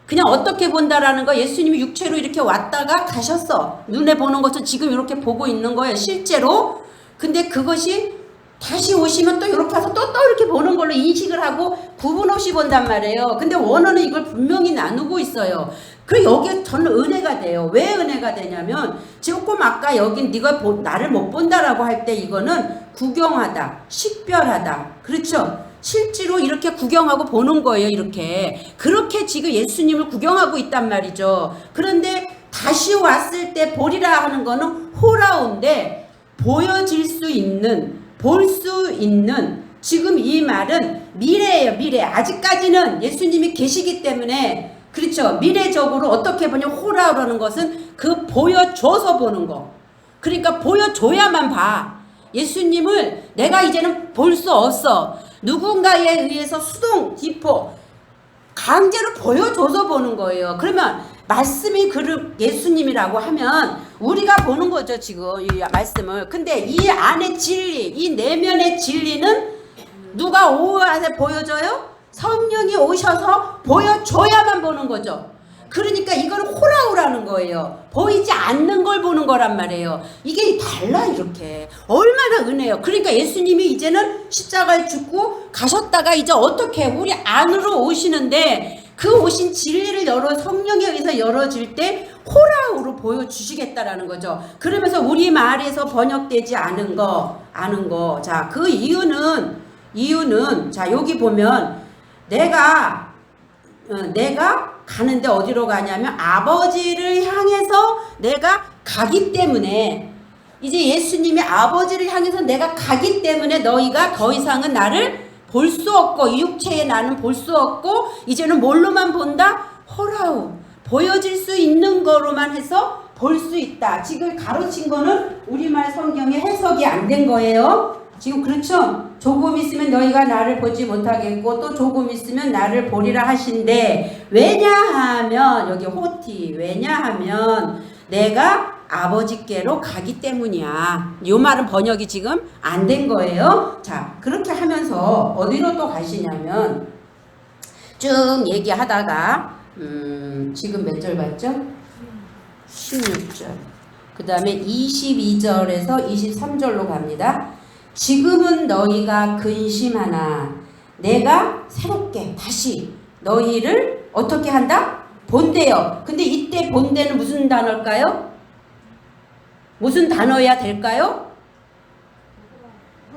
[SPEAKER 1] 그냥 어떻게 본다라는 거, 예수님이 육체로 이렇게 왔다가 가셨어. 눈에 보는 것은 지금 이렇게 보고 있는 거예요, 실제로. 근데 그것이 다시 오시면 또 이렇게 와서 또 이렇게 보는 걸로 인식을 하고 구분 없이 본단 말이에요. 근데 원어는 이걸 분명히 나누고 있어요. 그리고 여기에 저는 은혜가 돼요. 왜 은혜가 되냐면 조금 아까 여긴 네가 나를 못 본다라고 할 때 이거는 구경하다, 식별하다. 그렇죠? 실제로 이렇게 구경하고 보는 거예요. 이렇게. 그렇게 지금 예수님을 구경하고 있단 말이죠. 그런데 다시 왔을 때 보리라 하는 거는 호라운데 보여질 수 있는, 볼 수 있는, 지금 이 말은 미래예요. 미래. 아직까지는 예수님이 계시기 때문에, 그렇죠, 미래적으로 어떻게 보냐, 호라라는 것은 그 보여줘서 보는 거. 그러니까 보여줘야만 봐. 예수님을 내가 이제는 볼 수 없어. 누군가에 의해서 수동 기포 강제로 보여줘서 보는 거예요. 그러면 말씀이 예수님이라고 하면 우리가 보는 거죠, 지금 이 말씀을. 근데 이 안의 진리, 이 내면의 진리는 누가 오한테 보여줘요? 성령이 오셔서 보여줘야만 보는 거죠. 그러니까 이걸 호라우라는 거예요. 보이지 않는 걸 보는 거란 말이에요. 이게 달라, 이렇게. 얼마나 은혜요. 그러니까 예수님이 이제는 십자가에 죽고 가셨다가 이제 어떻게 우리 안으로 오시는데, 그 오신 진리를 성령에 의해서 열어질 때 호라우로 보여주시겠다라는 거죠. 그러면서 우리 말에서 번역되지 않은 거. 자, 그 이유는 자, 여기 보면 내가 가는데 어디로 가냐면 아버지를 향해서 내가 가기 때문에, 이제 예수님이 아버지를 향해서 내가 가기 때문에 너희가 더 이상은 나를 볼 수 없고 이 육체에 나는 볼 수 없고 이제는 뭘로만 본다? 호라우. 보여질 수 있는 거로만 해서 볼 수 있다. 지금 가로친 거는 우리말 성경에 해석이 안 된 거예요. 지금 그렇죠? 조금 있으면 너희가 나를 보지 못하겠고 또 조금 있으면 나를 보리라 하신대. 왜냐하면 여기 호티 왜냐하면 내가 아버지께로 가기 때문이야. 이 말은 번역이 지금 안 된 거예요. 자, 그렇게 하면서 어디로 또 가시냐면 쭉 얘기하다가 지금 몇 절 봤죠? 16절. 그 다음에 22절에서 23절로 갑니다. 지금은 너희가 근심하나 내가 새롭게 다시 너희를 어떻게 한다? 본대요. 근데 이때 본대는 무슨 단어일까요? 무슨 단어여야 될까요?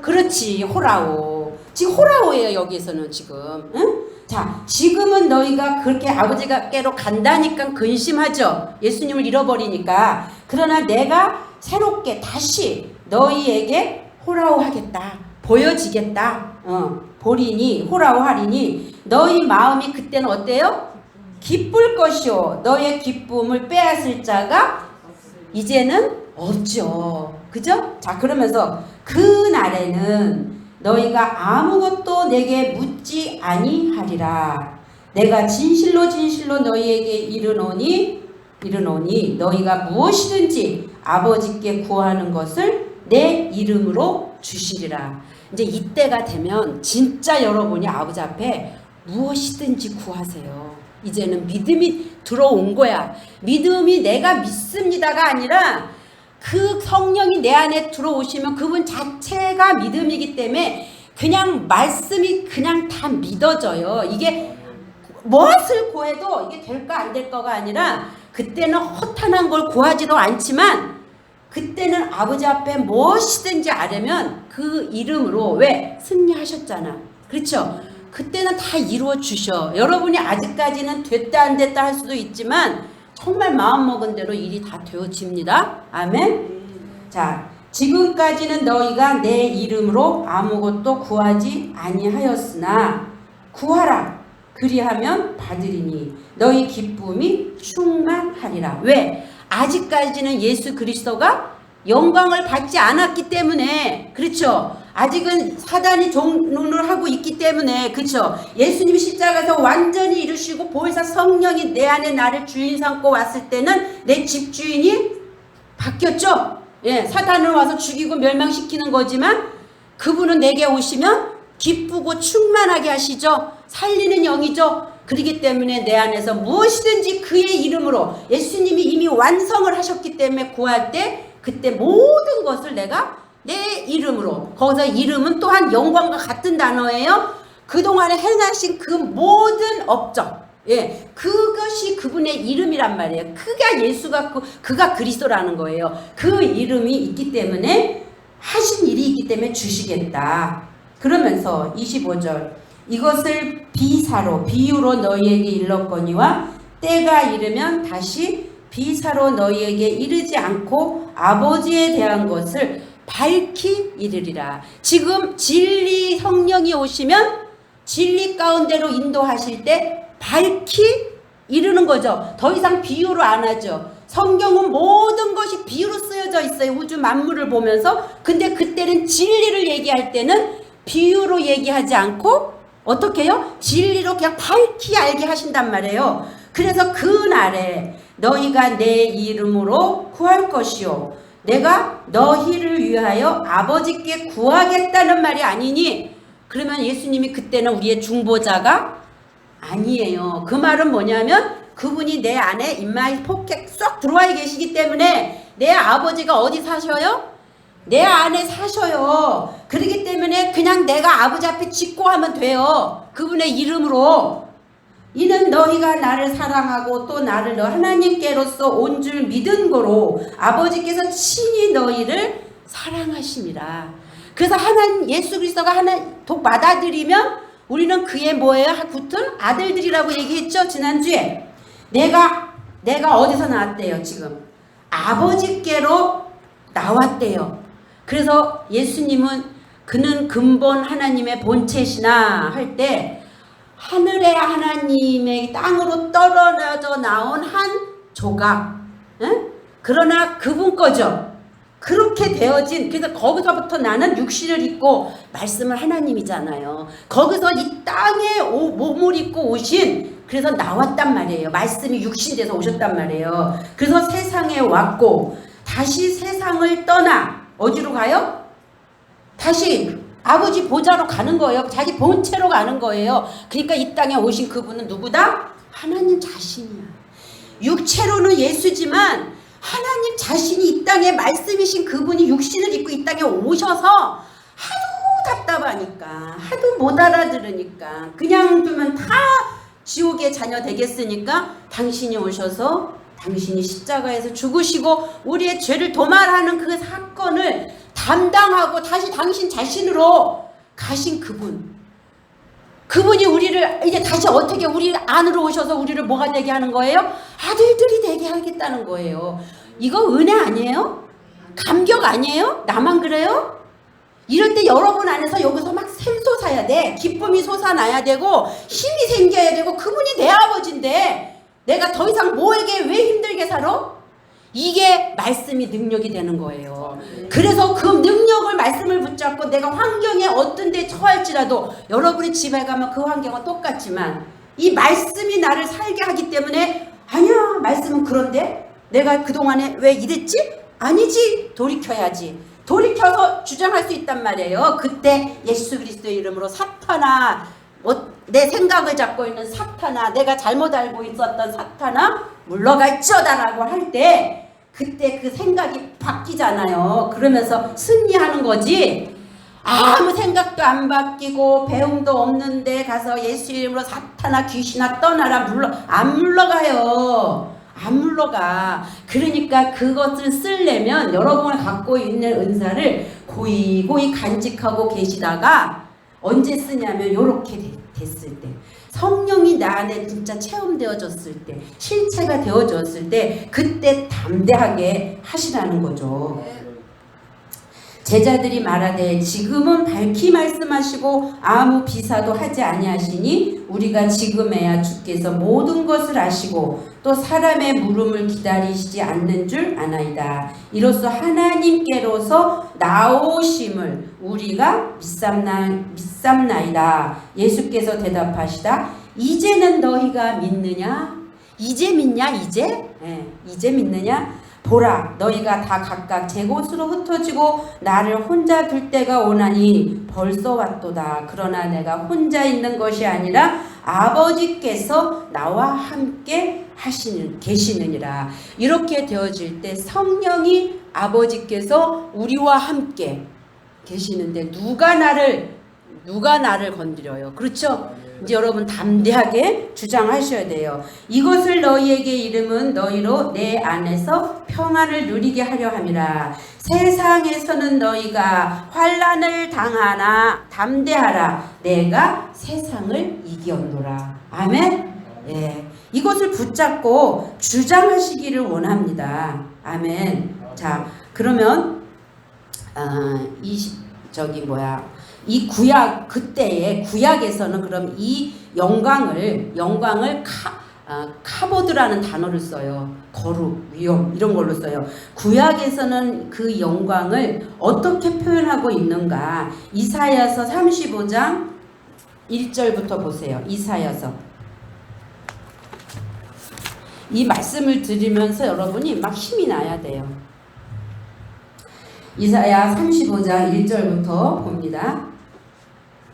[SPEAKER 1] 그렇지, 호라오. 지금 호라오예요, 여기에서는 지금. 응? 자, 지금은 너희가 그렇게 아버지께로 간다니까 근심하죠. 예수님을 잃어버리니까. 그러나 내가 새롭게 다시 너희에게 호라오 하겠다. 보여지겠다. 보리니 호라오 하리니 너희 마음이 그때는 어때요? 기쁠 것이요. 너의 기쁨을 빼앗을 자가 이제는 없죠. 그죠? 자, 그러면서 그날에는 너희가 아무것도 내게 묻지 아니하리라. 내가 진실로 진실로 너희에게 이르노니 너희가 무엇이든지 아버지께 구하는 것을 내 이름으로 주시리라. 이제 이때가 되면 진짜 여러분이 아버지 앞에 무엇이든지 구하세요. 이제는 믿음이 들어온 거야. 믿음이 내가 믿습니다가 아니라 그 성령이 내 안에 들어오시면 그분 자체가 믿음이기 때문에 그냥 말씀이 그냥 다 믿어져요. 이게 무엇을 구해도 이게 될까 안 될 거가 아니라 그때는 허탄한 걸 구하지도 않지만 그때는 아버지 앞에 무엇이든지 아뢰면 그 이름으로 왜? 승리하셨잖아. 그렇죠? 그때는 다 이루어 주셔. 여러분이 아직까지는 됐다 안 됐다 할 수도 있지만 정말 마음먹은 대로 일이 다 되어집니다. 아멘. 자, 지금까지는 너희가 내 이름으로 아무것도 구하지 아니하였으나 구하라. 그리하면 받으리니 너희 기쁨이 충만하리라. 왜? 아직까지는 예수 그리스도가 영광을 받지 않았기 때문에. 그렇죠? 아직은 사단이 종론을 하고 있기 때문에. 그렇죠? 예수님이 십자가에서 완전히 이루시고 보혜사 성령이 내 안에 나를 주인 삼고 왔을 때는 내 집주인이 바뀌었죠? 예, 사단을 와서 죽이고 멸망시키는 거지만 그분은 내게 오시면 기쁘고 충만하게 하시죠. 살리는 영이죠. 그렇기 때문에 내 안에서 무엇이든지 그의 이름으로 예수님이 이미 완성을 하셨기 때문에 구할 때 그때 모든 것을 내가 내 이름으로, 거기서 이름은 또한 영광과 같은 단어예요. 그동안에 행하신 그 모든 업적, 예, 그것이 그분의 이름이란 말이에요. 그가 예수가 그가 그리스도라는 거예요. 그 이름이 있기 때문에 하신 일이 있기 때문에 주시겠다. 그러면서 25절 이것을 비사로 비유로 너희에게 일렀거니와 때가 이르면 다시 비사로 너희에게 이르지 않고 아버지에 대한 것을 밝히 이르리라. 지금 진리 성령이 오시면 진리 가운데로 인도하실 때 밝히 이르는 거죠. 더 이상 비유로 안 하죠. 성경은 모든 것이 비유로 쓰여져 있어요. 우주 만물을 보면서. 근데 그때는 진리를 얘기할 때는 비유로 얘기하지 않고 어떻게 해요? 진리로 그냥 밝히 알게 하신단 말이에요. 그래서 그날에 너희가 내 이름으로 구할 것이요 내가 너희를 위하여 아버지께 구하겠다는 말이 아니니. 그러면 예수님이 그때는 우리의 중보자가 아니에요. 그 말은 뭐냐면 그분이 내 안에 인마이 포켓 쏙 들어와 계시기 때문에 내 아버지가 어디 사셔요? 내 안에 사셔요. 그렇기 때문에 그냥 내가 아버지 앞에 짓고 하면 돼요. 그분의 이름으로. 이는 너희가 나를 사랑하고 또 나를 너 하나님께로서 온 줄 믿은 거로 아버지께서 친히 너희를 사랑하심이라. 그래서 하나님 예수 그리스도가 독 받아들이면 우리는 그의 뭐예요? 붙은 아들들이라고 얘기했죠. 지난주에 내가 어디서 나왔대요? 지금 아버지께로 나왔대요. 그래서 예수님은 그는 근본 하나님의 본체시나 할 때 하늘의 하나님의 땅으로 떨어져 나온 한 조각, 응? 그러나 그분 거죠. 그렇게 되어진, 그래서 거기서부터 나는 육신을 입고 말씀을 하나님이잖아요. 거기서 이 땅에 몸을 입고 오신, 그래서 나왔단 말이에요. 말씀이 육신 돼서 오셨단 말이에요. 그래서 세상에 왔고 다시 세상을 떠나 어디로 가요? 다시 아버지 보좌로 가는 거예요. 자기 본체로 가는 거예요. 그러니까 이 땅에 오신 그분은 누구다? 하나님 자신이야. 육체로는 예수지만 하나님 자신이 이 땅에 말씀이신 그분이 육신을 입고 이 땅에 오셔서 하도 답답하니까, 하도 못 알아들으니까, 그냥 두면 다 지옥의 자녀 되겠으니까 당신이 오셔서 당신이 십자가에서 죽으시고 우리의 죄를 도말하는 그 사건을 담당하고 다시 당신 자신으로 가신 그분이 우리를 이제 다시 어떻게 우리 안으로 오셔서 우리를 뭐가 되게 하는 거예요? 아들들이 되게 하겠다는 거예요. 이거 은혜 아니에요? 감격 아니에요? 나만 그래요? 이럴 때 여러분 안에서 여기서 막 샘솟아야 돼. 기쁨이 솟아나야 되고 힘이 생겨야 되고, 그분이 내 아버지인데 내가 더 이상 뭐에게 왜 힘들게 살아? 이게 말씀이 능력이 되는 거예요. 그래서 그 능력을, 말씀을 붙잡고 내가 환경에 어떤 데 처할지라도, 여러분이 집에 가면 그 환경은 똑같지만 이 말씀이 나를 살게 하기 때문에, 아니야 말씀은 그런데 내가 그동안에 왜 이랬지? 아니지, 돌이켜야지. 돌이켜서 주장할 수 있단 말이에요. 그때 예수 그리스도의 이름으로 사탄아, 내 생각을 잡고 있는 사탄아, 내가 잘못 알고 있었던 사탄아 물러갈지어다라고 할 때, 그때 그 생각이 바뀌잖아요. 그러면서 승리하는 거지. 아무 생각도 안 바뀌고 배움도 없는데 가서 예수 이름으로 사탄아 귀신아 떠나라, 안 물러가요. 안 물러가. 그러니까 그것을 쓰려면 여러분이 갖고 있는 은사를 고이고이 간직하고 계시다가 언제 쓰냐면 요렇게 됐을 때, 성령이 나 안에 진짜 체험되어졌을 때, 실체가 되어졌을 때, 그때 담대하게 하시라는 거죠. 제자들이 말하되 지금은 밝히 말씀하시고 아무 비사도 하지 아니하시니 우리가 지금에야 주께서 모든 것을 아시고 또 사람의 물음을 기다리시지 않는 줄 아나이다. 이로써 하나님께로서 나오심을 우리가 믿삼나이다. 예수께서 대답하시다. 이제는 너희가 믿느냐? 이제 믿냐? 이제? 이제 믿느냐? 보라, 너희가 다 각각 제 곳으로 흩어지고 나를 혼자 둘 때가 오나니 벌써 왔도다. 그러나 내가 혼자 있는 것이 아니라 아버지께서 나와 함께 계시느니라. 이렇게 되어질 때 성령이, 아버지께서 우리와 함께 계시는데 누가 나를 건드려요? 그렇죠? 이제 여러분 담대하게 주장하셔야 돼요. 이것을 너희에게 이름은 너희로 내 안에서 평안을 누리게 하려 함이라. 세상에서는 너희가 환난을 당하나 담대하라. 내가 세상을 이겼노라. 아멘. 예, 이것을 붙잡고 주장하시기를 원합니다. 아멘. 자, 그러면 이 구약, 그때의 구약에서는 그럼 이 영광을 카보드라는 단어를 써요. 거룩, 위엄 이런 걸로 써요. 구약에서는 그 영광을 어떻게 표현하고 있는가? 이사야서 35장 1절부터 보세요. 이사야서. 이 말씀을 들으면서 여러분이 막 힘이 나야 돼요. 이사야 35장 1절부터 봅니다.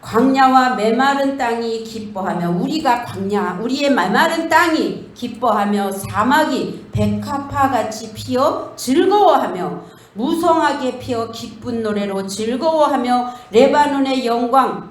[SPEAKER 1] 광야와 메마른 땅이 기뻐하며, 우리가 광야, 우리의 메마른 땅이 기뻐하며 사막이 백합화같이 피어 즐거워하며 무성하게 피어 기쁜 노래로 즐거워하며 레바논의 영광과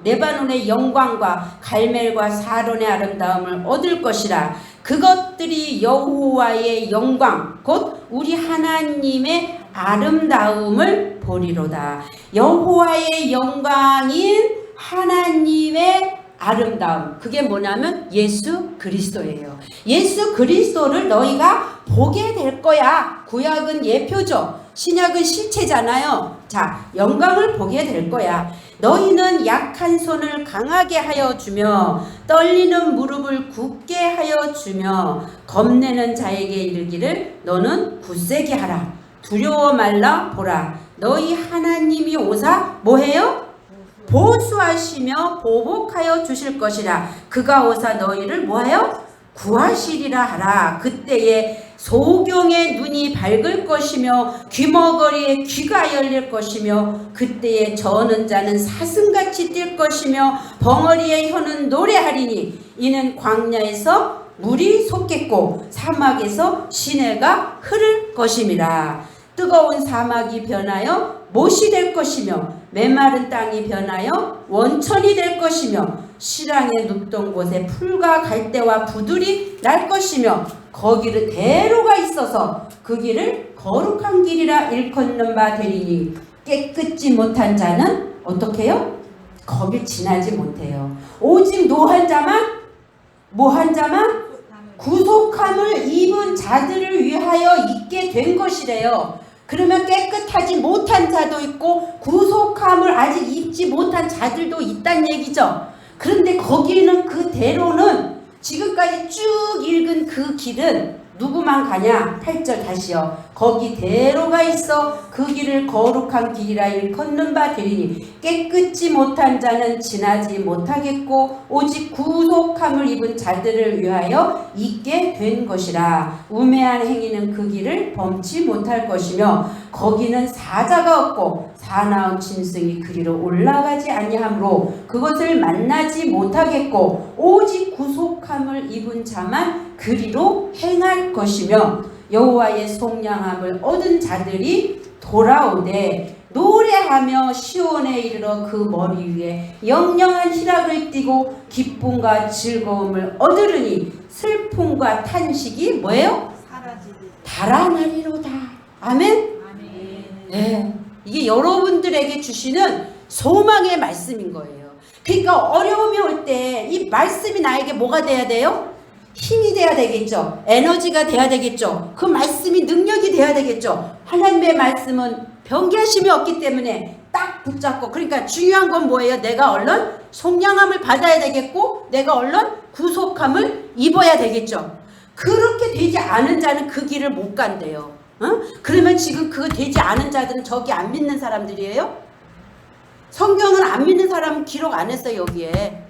[SPEAKER 1] 갈멜과 사론의 아름다움을 얻을 것이라. 그것들이 여호와의 영광 곧 우리 하나님의 아름다움을 보리로다. 여호와의 영광인 하나님의 아름다움. 그게 뭐냐면 예수 그리스도예요. 예수 그리스도를 너희가 보게 될 거야. 구약은 예표죠. 신약은 실체잖아요. 자, 영광을 보게 될 거야. 너희는 약한 손을 강하게 하여 주며 떨리는 무릎을 굳게 하여 주며 겁내는 자에게 이르기를 너는 굳세게 하라. 두려워 말라. 보라, 너희 하나님이 오사 뭐해요? 보수하시며 보복하여 주실 것이라. 그가 오사 너희를 뭐하여? 구하시리라 하라. 그때에 소경의 눈이 밝을 것이며 귀머거리의 귀가 열릴 것이며 그때에 저는 자는 사슴같이 뛸 것이며 벙어리의 혀는 노래하리니 이는 광야에서 물이 솟겠고 사막에서 시내가 흐를 것임이라. 뜨거운 사막이 변하여 못이 될 것이며 메마른 땅이 변하여 원천이 될 것이며 시랑에 눕던 곳에 풀과 갈대와 부들이 날 것이며 거기를 대로가 있어서 그 길을 거룩한 길이라 일컫는 바 되리니 깨끗지 못한 자는 어떻게 해요? 거길 지나지 못해요. 오직 노한 자만 뭐한 자만 구속함을 입은 자들을 위하여 있게 된 것이래요. 그러면 깨끗하지 못한 자도 있고 구속함을 아직 입지 못한 자들도 있다는 얘기죠. 그런데 거기는 그 대로는 지금까지 쭉 읽은 그 길은 누구만 가냐? 8절 다시요. 거기 대로가 있어 그 길을 거룩한 길이라 일컫는 바 되리니 깨끗지 못한 자는 지나지 못하겠고 오직 구속함을 입은 자들을 위하여 있게 된 것이라. 우매한 행위는 그 길을 범치 못할 것이며 거기는 사자가 없고 사나운 짐승이 그리로 올라가지 아니하므로 그것을 만나지 못하겠고 오직 구속함을 입은 자만 그리로 행할 것이며 여호와의 속량함을 얻은 자들이 돌아오되 노래하며 시온에 이르러 그 머리 위에 영영한 희락을 띠고 기쁨과 즐거움을 얻으리니 슬픔과 탄식이 뭐예요? 달아나리로다. 아멘? 네, 이게 여러분들에게 주시는 소망의 말씀인 거예요. 그러니까 어려움이 올 때 이 말씀이 나에게 뭐가 돼야 돼요? 힘이 돼야 되겠죠. 에너지가 돼야 되겠죠. 그 말씀이 능력이 돼야 되겠죠. 하나님의 말씀은 변개하심이 없기 때문에 딱 붙잡고, 그러니까 중요한 건 뭐예요? 내가 얼른 속량함을 받아야 되겠고 내가 얼른 구속함을 입어야 되겠죠. 그렇게 되지 않은 자는 그 길을 못 간대요. 그러면 지금 그 되지 않은 자들은 저기 안 믿는 사람들이에요? 성경은 안 믿는 사람은 기록 안 했어요. 여기에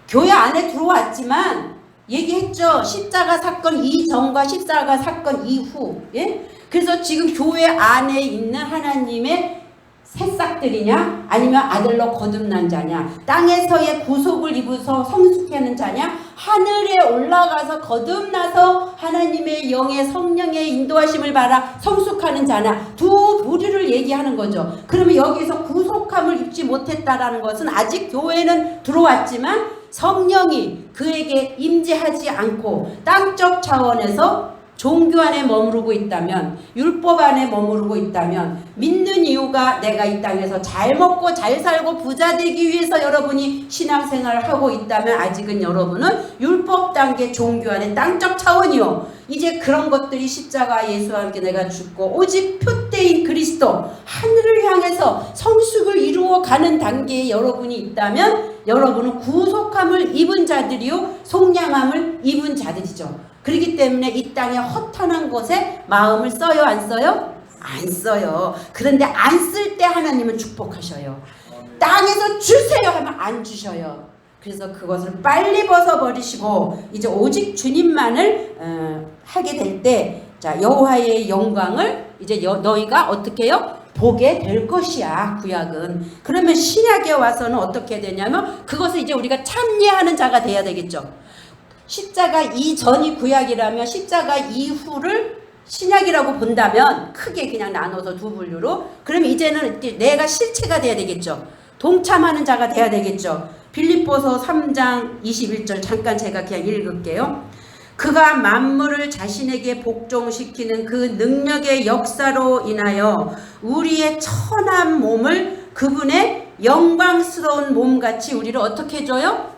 [SPEAKER 1] 교회 안에 들어왔지만 얘기했죠. 십자가 사건 이전과 십자가 사건 이후. 예? 그래서 지금 교회 안에 있는 하나님의 새싹들이냐 아니면 아들로 거듭난 자냐, 땅에서의 구속을 입어서 성숙하는 자냐, 하늘에 올라가서 거듭나서 하나님의 영의 성령의 인도하심을 받아 성숙하는 자냐, 두 부류를 얘기하는 거죠. 그러면 여기서 구속함을 입지 못했다라는 것은 아직 교회는 들어왔지만 성령이 그에게 임재하지 않고 땅적 차원에서 종교 안에 머무르고 있다면, 율법 안에 머무르고 있다면, 믿는 이유가 내가 이 땅에서 잘 먹고 잘 살고 부자 되기 위해서 여러분이 신앙생활을 하고 있다면 아직은 여러분은 율법 단계 종교 안에 땅적 차원이요. 이제 그런 것들이 십자가 예수와 함께 내가 죽고 오직 표대인 그리스도 하늘을 향해서 성숙을 이루어 가는 단계에 여러분이 있다면 여러분은 구속함을 입은 자들이요 속량함을 입은 자들이죠. 그렇기 때문에 이 땅에 허탄한 것에 마음을 써요, 안 써요? 안 써요. 그런데 안 쓸 때 하나님은 축복하셔요. 땅에서 주세요 하면 안 주셔요. 그래서 그것을 빨리 벗어버리시고 이제 오직 주님만을 하게 될 때, 자, 여호와의 영광을 이제 너희가 어떻게 해요? 보게 될 것이야. 구약은. 그러면 신약에 와서는 어떻게 되냐면 그것을 이제 우리가 참여하는 자가 돼야 되겠죠. 십자가 이전이 구약이라면 십자가 이후를 신약이라고 본다면 크게 그냥 나눠서 두 분류로, 그러면 이제는 내가 실체가 돼야 되겠죠. 동참하는 자가 돼야 되겠죠. 빌립보서 3장 21절 잠깐 제가 그냥 읽을게요. 그가 만물을 자신에게 복종시키는 그 능력의 역사로 인하여 우리의 천한 몸을 그분의 영광스러운 몸같이 우리를 어떻게 해줘요?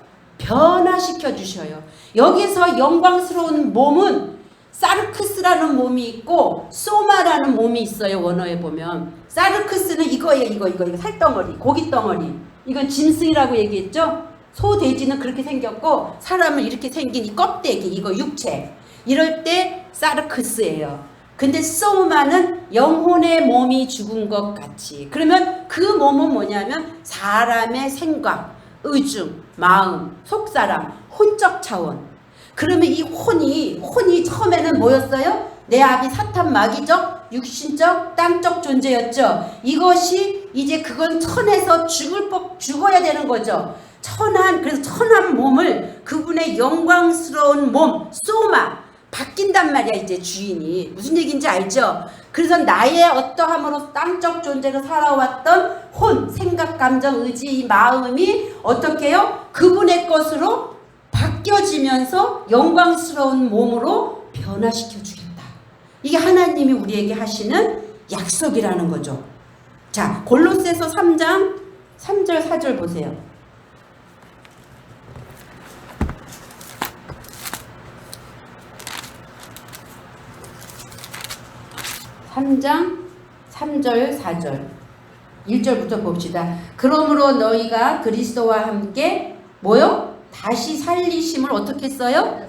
[SPEAKER 1] 변화시켜 주셔요. 여기서 영광스러운 몸은 사르크스라는 몸이 있고 소마라는 몸이 있어요. 원어에 보면 사르크스는 이거예요. 이거 살덩어리, 고깃덩어리. 이건 짐승이라고 얘기했죠. 소, 돼지는 그렇게 생겼고 사람은 이렇게 생긴 이 껍데기, 이거 육체. 이럴 때 사르크스예요. 근데 소마는 영혼의 몸이 죽은 것 같이. 그러면 그 몸은 뭐냐면 사람의 생각, 의중, 마음, 속사람, 혼적 차원. 그러면 이 혼이 처음에는 뭐였어요? 내 앞이 사탄 마귀적, 육신적, 땅적 존재였죠. 이것이 이제 그건 천에서 죽어야 되는 거죠. 그래서 천한 몸을 그분의 영광스러운 몸, 소마, 바뀐단 말이야. 이제 주인이 무슨 얘기인지 알죠? 그래서 나의 어떠함으로 땅적 존재로 살아왔던 혼, 생각, 감정, 의지, 이 마음이 어떻게 해요? 그분의 것으로 바뀌어지면서 영광스러운 몸으로 변화시켜 주겠다. 이게 하나님이 우리에게 하시는 약속이라는 거죠. 자, 골로새서 3장 3절 4절 보세요. 3장 3절 4절 1절부터 봅시다. 그러므로 너희가 그리스도와 함께 뭐요? 다시 살리심을 어떻게 써요?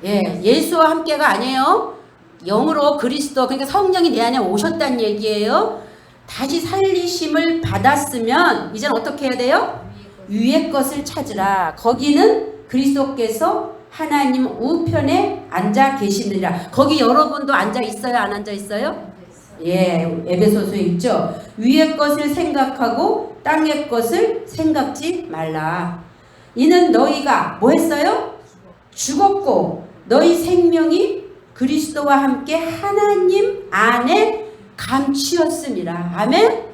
[SPEAKER 1] 예수와 함께가 아니에요. 영으로 그리스도, 그러니까 성령이 내 안에 오셨다는 얘기예요. 다시 살리심을 받았으면 이제는 어떻게 해야 돼요? 위의 것을 찾으라. 거기는 그리스도께서 하나님 우편에 앉아 계시느니라. 거기 여러분도 앉아 있어요? 안 앉아 있어요? 에베소서에 있죠. 위의 것을 생각하고 땅의 것을 생각지 말라. 이는 너희가 뭐 했어요? 죽었고 너희 생명이 그리스도와 함께 하나님 안에 감추었습니다. 아멘?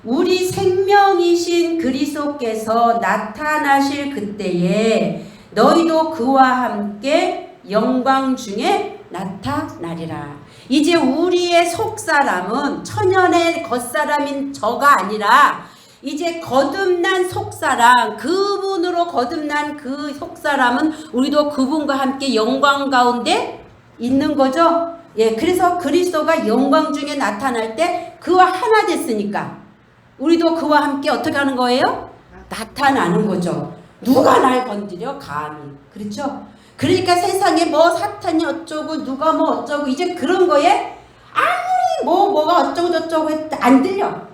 [SPEAKER 1] 우리 생명이신 그리스도께서 나타나실 그때에 너희도 그와 함께 영광 중에 나타나리라. 이제 우리의 속사람은 천연의 겉사람인 저가 아니라 이제 거듭난 속사람, 그분으로 거듭난 그 속사람은 우리도 그분과 함께 영광 가운데 있는 거죠. 그래서 그리스도가 영광 중에 나타날 때 그와 하나 됐으니까 우리도 그와 함께 어떻게 하는 거예요? 나타나는 거죠. 누가 날 건드려? 감히. 그렇죠? 그러니까 세상에 뭐 사탄이 어쩌고 누가 뭐 어쩌고 이제 그런 거에 아무리 뭐가 어쩌고 저쩌고 해도 안 들려.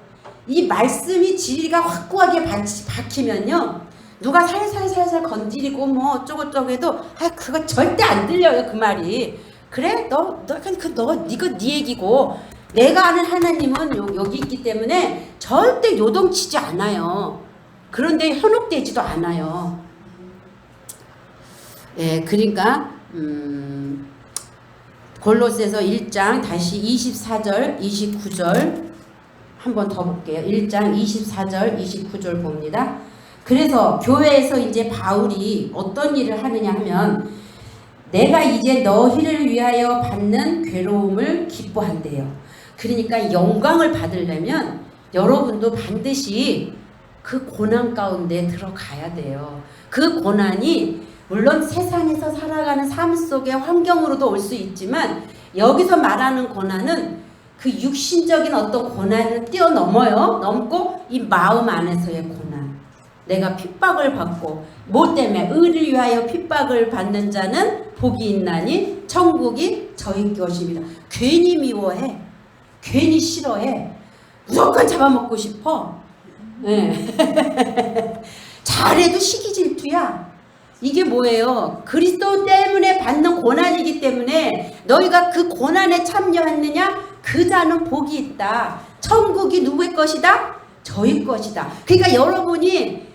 [SPEAKER 1] 이 말씀이 진리가 확고하게 박히면요. 누가 살살살살 건드리고 뭐 어쩌고 저쩌고 해도 그거 절대 안 들려요. 그 말이. 그래? 이거 네 얘기고 내가 아는 하나님은 여기 있기 때문에 절대 요동치지 않아요. 그런데 현혹되지도 않아요. 그러니까 골로새서 1장 다시 24절 29절 한번 더 볼게요. 1장 24절 29절 봅니다. 그래서 교회에서 이제 바울이 어떤 일을 하느냐 하면 내가 이제 너희를 위하여 받는 괴로움을 기뻐한대요. 그러니까 영광을 받으려면 여러분도 반드시 그 고난 가운데 들어가야 돼요. 그 고난이 물론 세상에서 살아가는 삶 속의 환경으로도 올 수 있지만 여기서 말하는 고난은 그 육신적인 어떤 고난을 뛰어넘어요. 넘고 이 마음 안에서의 고난. 내가 핍박을 받고 뭐 때문에 의를 위하여 핍박을 받는 자는 복이 있나니 천국이 저희 것입니다. 괜히 미워해. 괜히 싫어해. 무조건 잡아먹고 싶어. 잘해도 시기 질투야. 이게 뭐예요? 그리스도 때문에 받는 고난이기 때문에 너희가 그 고난에 참여했느냐? 그 자는 복이 있다. 천국이 누구의 것이다? 저희 것이다. 그러니까 여러분이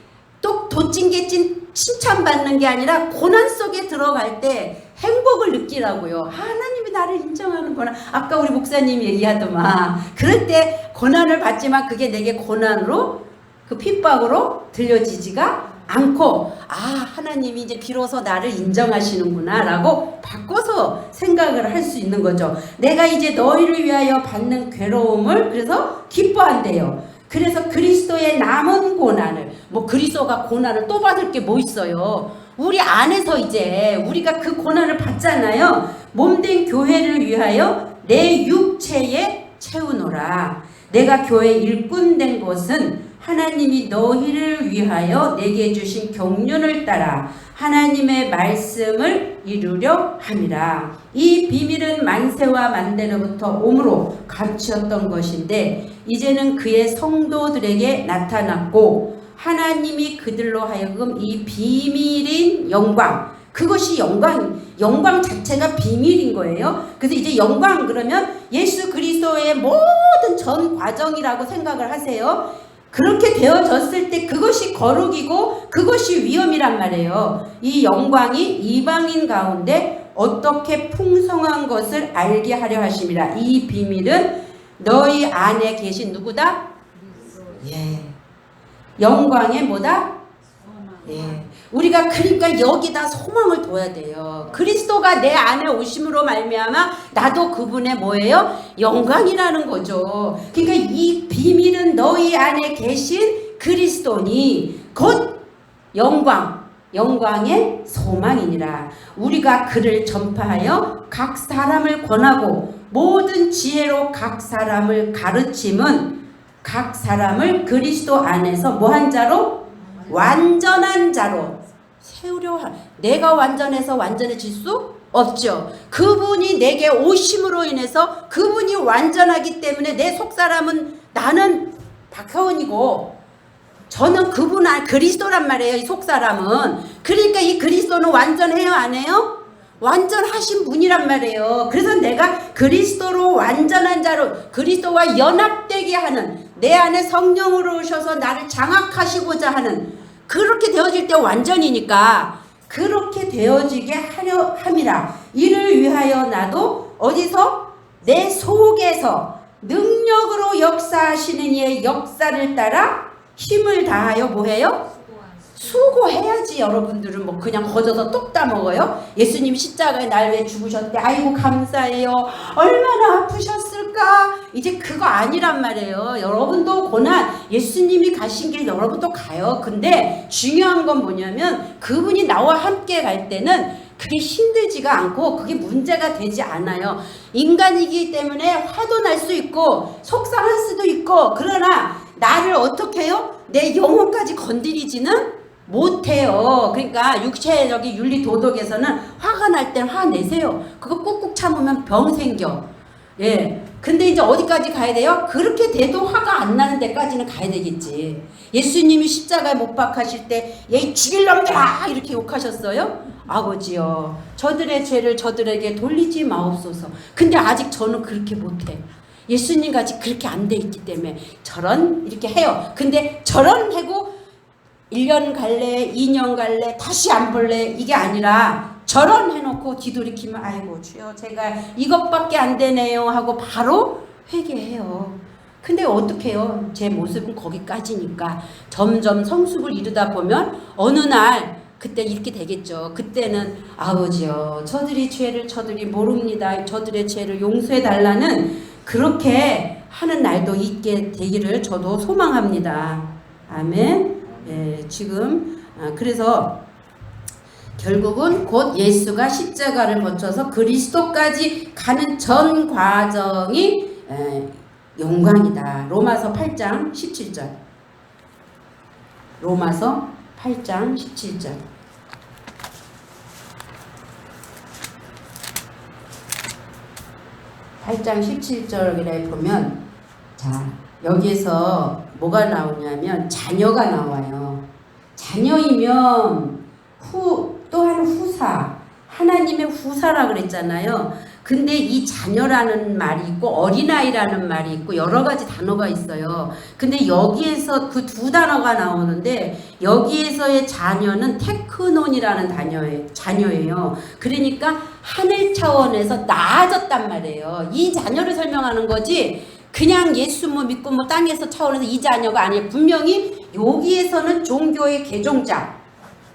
[SPEAKER 1] 또 도찐개찐 칭찬받는 게 아니라 고난 속에 들어갈 때 행복을 느끼라고요. 하나님이 나를 인정하는구나. 아까 우리 목사님이 얘기하더만 그럴 때 고난을 받지만 그게 내게 고난으로 그 핍박으로 들려지지가 않고 하나님이 이제 비로소 나를 인정하시는구나 라고 바꿔서 생각을 할 수 있는 거죠. 내가 이제 너희를 위하여 받는 괴로움을 그래서 기뻐한대요. 그래서 그리스도의 남은 고난을 뭐 그리스도가 고난을 또 받을 게 뭐 있어요. 우리 안에서 이제 우리가 그 고난을 받잖아요. 몸된 교회를 위하여 내 육체에 채우노라. 내가 교회 일꾼 된 것은 하나님이 너희를 위하여 내게 주신 경륜을 따라 하나님의 말씀을 이루려 함이라. 이 비밀은 만세와 만대로부터 오므로 감추었던 것인데 이제는 그의 성도들에게 나타났고 하나님이 그들로 하여금 이 비밀인 영광, 그것이 영광 자체가 비밀인 거예요. 그래서 이제 영광 그러면 예수 그리스도의 모든 전 과정이라고 생각을 하세요. 그렇게 되어졌을 때 그것이 거룩이고 그것이 위엄이란 말이에요. 이 영광이 이방인 가운데 어떻게 풍성한 것을 알게 하려 하심이라. 이 비밀은 너희 안에 계신 누구다? 예. 영광의 뭐다? 예. 우리가 그러니까 여기다 소망을 둬야 돼요. 그리스도가 내 안에 오심으로 말미암아 나도 그분의 뭐예요? 영광이라는 거죠. 그러니까 이 비밀은 너희 안에 계신 그리스도니 곧 영광의 소망이니라. 우리가 그를 전파하여 각 사람을 권하고 모든 지혜로 각 사람을 가르침은 각 사람을 그리스도 안에서 뭐한 자로? 완전한 자로 세우려 내가 완전해서 완전해질 수 없죠. 그분이 내게 오심으로 인해서 그분이 완전하기 때문에 내 속사람은 나는 박하원이고 저는 그분 그리스도란 말이에요. 이 속사람은. 그러니까 이 그리스도는 완전해요 안 해요? 완전하신 분이란 말이에요. 그래서 내가 그리스도로 완전한 자로 그리스도와 연합되게 하는 내 안에 성령으로 오셔서 나를 장악하시고자 하는 그렇게 되어질 때 완전이니까 그렇게 되어지게 하려 함이라. 이를 위하여 나도 어디서? 내 속에서 능력으로 역사하시는 이의 역사를 따라 힘을 다하여 뭐해요? 수고해야지. 여러분들은 뭐 그냥 거저서 뚝 따먹어요? 예수님 십자가에 날 왜 죽으셨대? 아이고 감사해요. 얼마나 아프셨을까? 이제 그거 아니란 말이에요. 여러분도 고난 예수님이 가신 길 여러분도 가요. 근데 중요한 건 뭐냐면 그분이 나와 함께 갈 때는 그게 힘들지가 않고 그게 문제가 되지 않아요. 인간이기 때문에 화도 날 수 있고 속상할 수도 있고 그러나 나를 어떻게 해요? 내 영혼까지 건드리지는 못해요. 그러니까 육체적인 윤리 도덕에서는 화가 날 땐 화내세요. 그거 꾹꾹 참으면 병 생겨. 예. 근데 이제 어디까지 가야 돼요? 그렇게 돼도 화가 안 나는 데까지는 가야 되겠지. 예수님이 십자가에 못 박하실 때 얘 죽일 놈들아 이렇게 욕하셨어요? 아버지여 저들의 죄를 저들에게 돌리지 마옵소서. 근데 아직 저는 그렇게 못해. 예수님 같이 그렇게 안 돼 있기 때문에 저런 이렇게 해요. 근데 저런 하고 1년 갈래 2년 갈래 다시 안 볼래 이게 아니라 저런 해놓고 뒤돌이키면 아이고 주여 제가 이것밖에 안 되네요 하고 바로 회개해요. 근데 어떻게 해요? 제 모습은 거기까지니까 점점 성숙을 이루다 보면 어느 날 그때 이렇게 되겠죠. 그때는 아버지여 저들이 죄를 저들이 모릅니다. 저들의 죄를 용서해 달라는 그렇게 하는 날도 있게 되기를 저도 소망합니다. 아멘. 예, 지금 그래서 결국은 곧 예수가 십자가를 거쳐서 그리스도까지 가는 전 과정이 영광이다. 로마서 8장 17절. 로마서 8장 17절. (8장 17절에) 보면 자 여기에서 뭐가 나오냐면 자녀가 나와요. 자녀이면 또한 후사, 하나님의 후사라 그랬잖아요. 근데 이 자녀라는 말이 있고 어린아이라는 말이 있고 여러 가지 단어가 있어요. 근데 여기에서 그 두 단어가 나오는데 여기에서의 자녀는 테크논이라는 자녀예요. 그러니까 하늘 차원에서 나아졌단 말이에요. 이 자녀를 설명하는 거지 그냥 예수 믿고 땅에서 차원에서 이 자녀가 아니에요. 분명히 여기에서는 종교의 개종자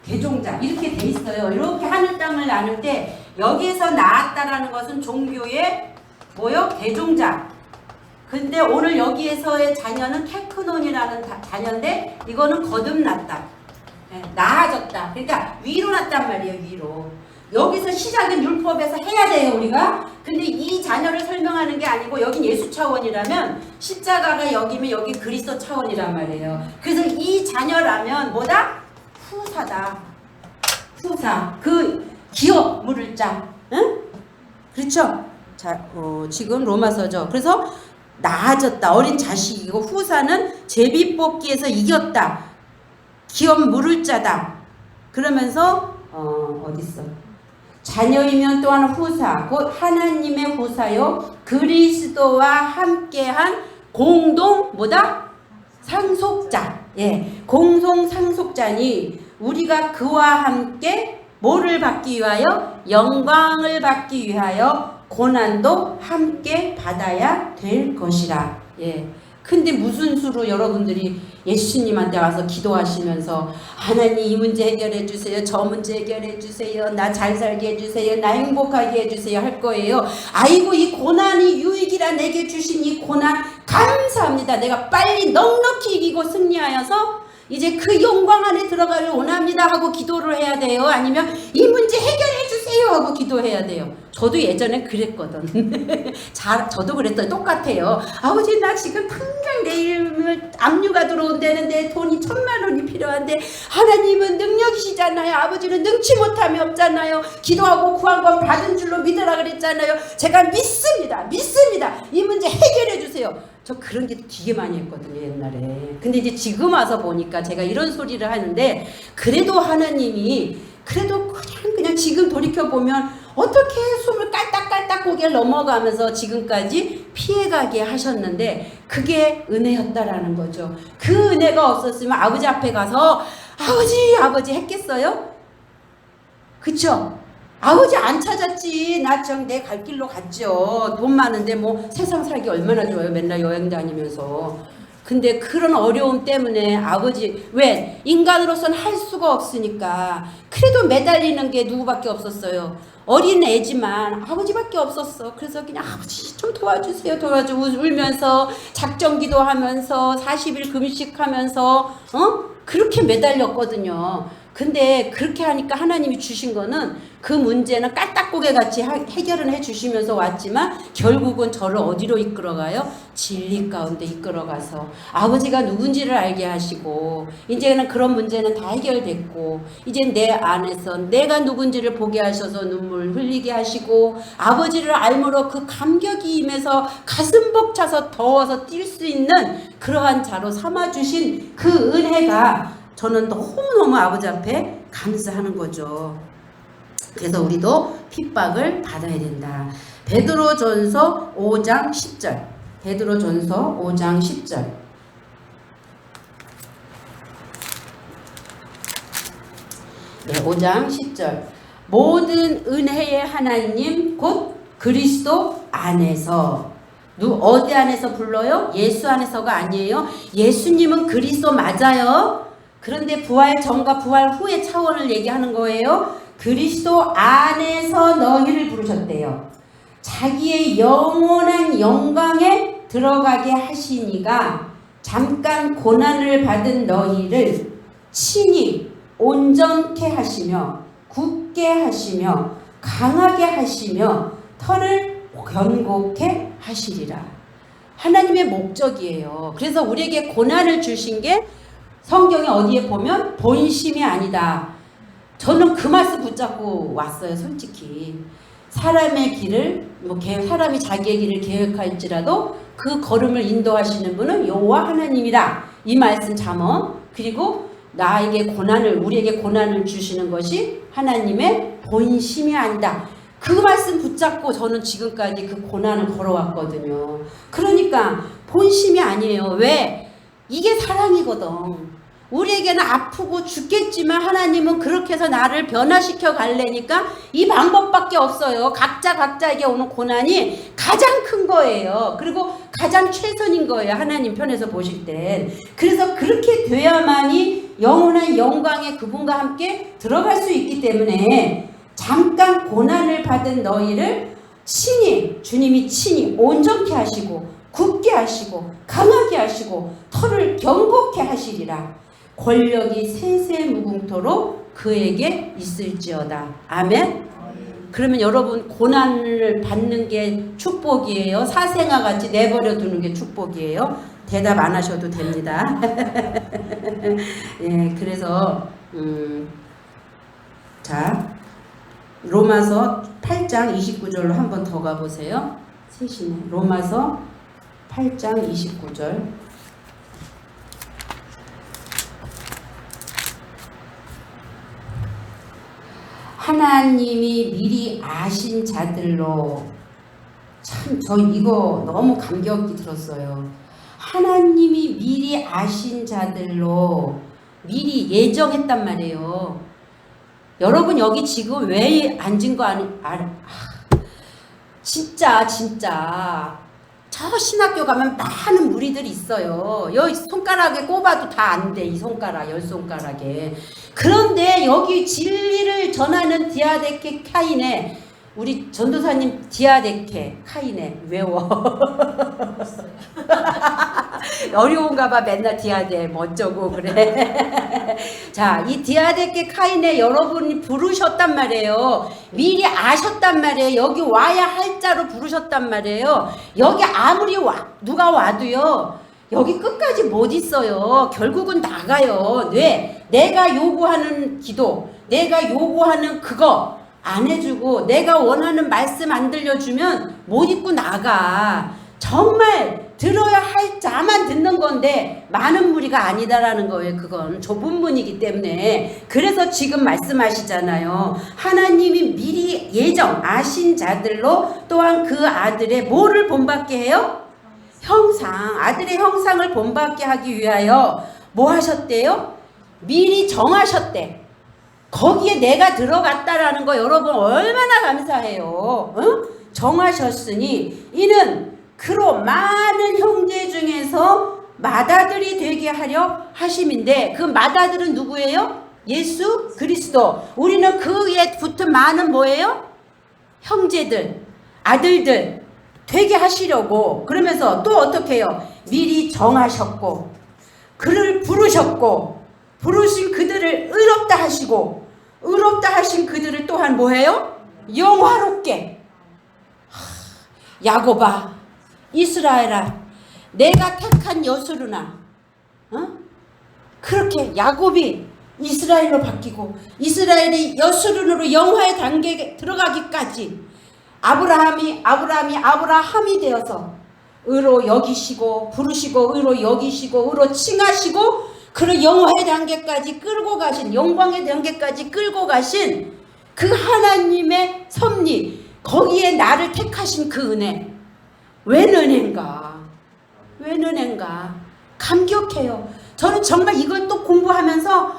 [SPEAKER 1] 이렇게 돼 있어요. 이렇게 하늘 땅을 나눌 때 여기에서 나았다라는 것은 종교의 뭐요? 개종자. 근데 오늘 여기에서의 자녀는 테크논이라는 자녀인데 이거는 거듭났다. 예, 나아졌다. 그러니까 위로 났단 말이에요. 위로. 여기서 시작은 율법에서 해야 돼요. 우리가. 근데 이 자녀를 설명하는 게 아니고 여긴 예수 차원이라면 십자가가 여기면 여기 그리스도 차원이란 말이에요. 그래서 이 자녀라면 뭐다? 후사다. 후사. 그 기업 물을 자. 응? 그렇죠? 자, 지금 로마서죠. 그래서 나아졌다. 어린 자식이고 후사는 제비뽑기에서 이겼다. 기업 물을 자다. 그러면서 어딨어? 자녀이면 또한 후사, 곧 하나님의 후사요 그리스도와 함께한 공동 뭐다? 상속자. 예, 공동 상속자니 우리가 그와 함께 뭐를 받기 위하여? 영광을 받기 위하여 고난도 함께 받아야 될 것이라. 예. 근데 무슨 수로 여러분들이 예수님한테 와서 기도하시면서 하나님 이 문제 해결해 주세요. 저 문제 해결해 주세요. 나 잘 살게 해주세요. 나 행복하게 해주세요. 할 거예요. 아이고 이 고난이 유익이라 내게 주신 이 고난 감사합니다. 내가 빨리 넉넉히 이기고 승리하여서 이제 그 영광 안에 들어가길 원합니다 하고 기도를 해야 돼요? 아니면 이 문제 해결해 주세요 하고 기도해야 돼요? 저도 예전에 그랬거든. 저도 그랬더니 똑같아요. 아버지 나 지금 당장 내일 압류가 들어온다는데 돈이 1,000만 원이 필요한데 하나님은 능력이시잖아요. 아버지는 능치 못함이 없잖아요. 기도하고 구한 건 받은 줄로 믿으라 그랬잖아요. 제가 믿습니다. 이 문제 해결해 주세요. 저 그런 게 되게 많이 했거든요 옛날에. 근데 이제 지금 와서 보니까 제가 이런 소리를 하는데 그래도 하나님이 그래도 그냥 지금 돌이켜보면 어떻게 숨을 깔딱깔딱 고개를 넘어가면서 지금까지 피해가게 하셨는데 그게 은혜였다라는 거죠. 그 은혜가 없었으면 아버지 앞에 가서 아버지 했겠어요? 그쵸? 아버지 안 찾았지. 나 좀 내 갈 길로 갔죠. 돈 많은데 뭐 세상 살기 얼마나 좋아요. 맨날 여행 다니면서. 근데 그런 어려움 때문에 아버지 왜? 인간으로서는 할 수가 없으니까 그래도 매달리는 게 누구밖에 없었어요. 어린 애지만 아버지밖에 없었어. 그래서 그냥 아버지 좀 도와주세요. 울면서 작정기도 하면서 40일 금식하면서 그렇게 매달렸거든요. 근데 그렇게 하니까 하나님이 주신 거는 그 문제는 깔딱고개같이 해결은 해주시면서 왔지만 결국은 저를 어디로 이끌어가요? 진리 가운데 이끌어가서 아버지가 누군지를 알게 하시고 이제는 그런 문제는 다 해결됐고 이제 내 안에서 내가 누군지를 보게 하셔서 눈물 흘리게 하시고 아버지를 알므로 그 감격이 임해서 가슴 벅차서 더워서 뛸 수 있는 그러한 자로 삼아주신 그 은혜가 저는 너무너무 아버지 앞에 감사하는 거죠. 그래서 우리도 핍박을 받아야 된다. 베드로전서 5장 10절. 베드로전서 5장 10절. 네, 5장 10절. 모든 은혜의 하나님 곧 그리스도 안에서 어디 안에서 불러요? 예수 안에서가 아니에요. 예수님은 그리스도 맞아요. 그런데 부활 전과 부활 후의 차원을 얘기하는 거예요. 그리스도 안에서 너희를 부르셨대요. 자기의 영원한 영광에 들어가게 하시니가 잠깐 고난을 받은 너희를 친히 온전케 하시며 굳게 하시며 강하게 하시며 털을 견고케 하시리라. 하나님의 목적이에요. 그래서 우리에게 고난을 주신 게 성경에 어디에 보면 본심이 아니다. 저는 그 말씀 붙잡고 왔어요. 솔직히 사람의 길을 사람이 자기의 길을 계획할지라도 그 걸음을 인도하시는 분은 여호와 하나님이다. 이 말씀 잠언. 그리고 우리에게 고난을 주시는 것이 하나님의 본심이 아니다. 그 말씀 붙잡고 저는 지금까지 그 고난을 걸어왔거든요. 그러니까 본심이 아니에요. 왜? 이게 사랑이거든. 우리에게는 아프고 죽겠지만 하나님은 그렇게 해서 나를 변화시켜 갈래니까 이 방법밖에 없어요. 각자에게 오는 고난이 가장 큰 거예요. 그리고 가장 최선인 거예요. 하나님 편에서 보실 땐. 그래서 그렇게 돼야만이 영원한 영광의 그분과 함께 들어갈 수 있기 때문에 잠깐 고난을 받은 너희를 주님이 친히 온전케 하시고 굳게 하시고 강하게 하시고 털을 경고케 하시리라. 권력이 세세무궁토록 그에게 있을지어다. 아멘. 그러면 여러분 고난을 받는 게 축복이에요? 사생아 같이 내버려 두는 게 축복이에요? 대답 안 하셔도 됩니다. 예, 그래서 자 로마서 8장 29절로 한 번 더 가보세요. 셋이네. 로마서 8장 29절. 하나님이 미리 아신 자들로, 참 저 이거 너무 감격 깊게 들었어요. 하나님이 미리 아신 자들로 미리 예정했단 말이에요. 여러분 여기 지금 왜 앉은 거 진짜 저 신학교 가면 많은 무리들이 있어요. 여기 손가락에 꼽아도 다 안 돼. 이 손가락, 10손가락에. 그런데 여기 진리를 전하는 디아데케 카이네, 우리 전도사님 디아데케 카이네 외워. 어려운가 봐. 맨날 디아데 뭐 어쩌고 그래. 자, 이 디아데케 카이네 여러분이 부르셨단 말이에요. 미리 아셨단 말이에요. 여기 와야 할 자로 부르셨단 말이에요. 여기 아무리 누가 와도요, 여기 끝까지 못 있어요. 결국은 나가요. 내가 요구하는 기도, 내가 요구하는 그거 안 해주고 내가 원하는 말씀 안 들려주면 못 있고 나가. 정말 들어야 할 자만 듣는 건데 많은 무리가 아니다라는 거예요. 그건 좁은 문이기 때문에. 그래서 지금 말씀하시잖아요. 하나님이 미리 예정 아신 자들로 또한 그 아들의 뭐를 본받게 해요? 형상. 아들의 형상을 본받게 하기 위하여 뭐 하셨대요? 미리 정하셨대. 거기에 내가 들어갔다라는 거 여러분 얼마나 감사해요. 응? 정하셨으니 이는 그로 많은 형제 중에서 맏아들이 되게 하려 하심인데, 그 맏아들은 누구예요? 예수 그리스도. 우리는 그 위에 붙은 많은 뭐예요? 형제들, 아들들 되게 하시려고. 그러면서 또 어떻게 해요? 미리 정하셨고 그를 부르셨고 부르신 그들을 의롭다 하시고 의롭다 하신 그들을 또한 뭐해요? 영화롭게. 야곱아, 이스라엘아, 내가 택한 여수르나, 그렇게 야곱이 이스라엘로 바뀌고 이스라엘이 여수르로 영화의 단계에 들어가기까지 아브라함이 되어서 의로 여기시고 부르시고 의로 여기시고 의로 칭하시고 그를 영화의 단계까지 끌고 가신, 영광의 단계까지 끌고 가신 그 하나님의 섭리, 거기에 나를 택하신 그 은혜, 웬 은혜인가? 웬 은혜인가? 감격해요. 저는 정말 이걸 또 공부하면서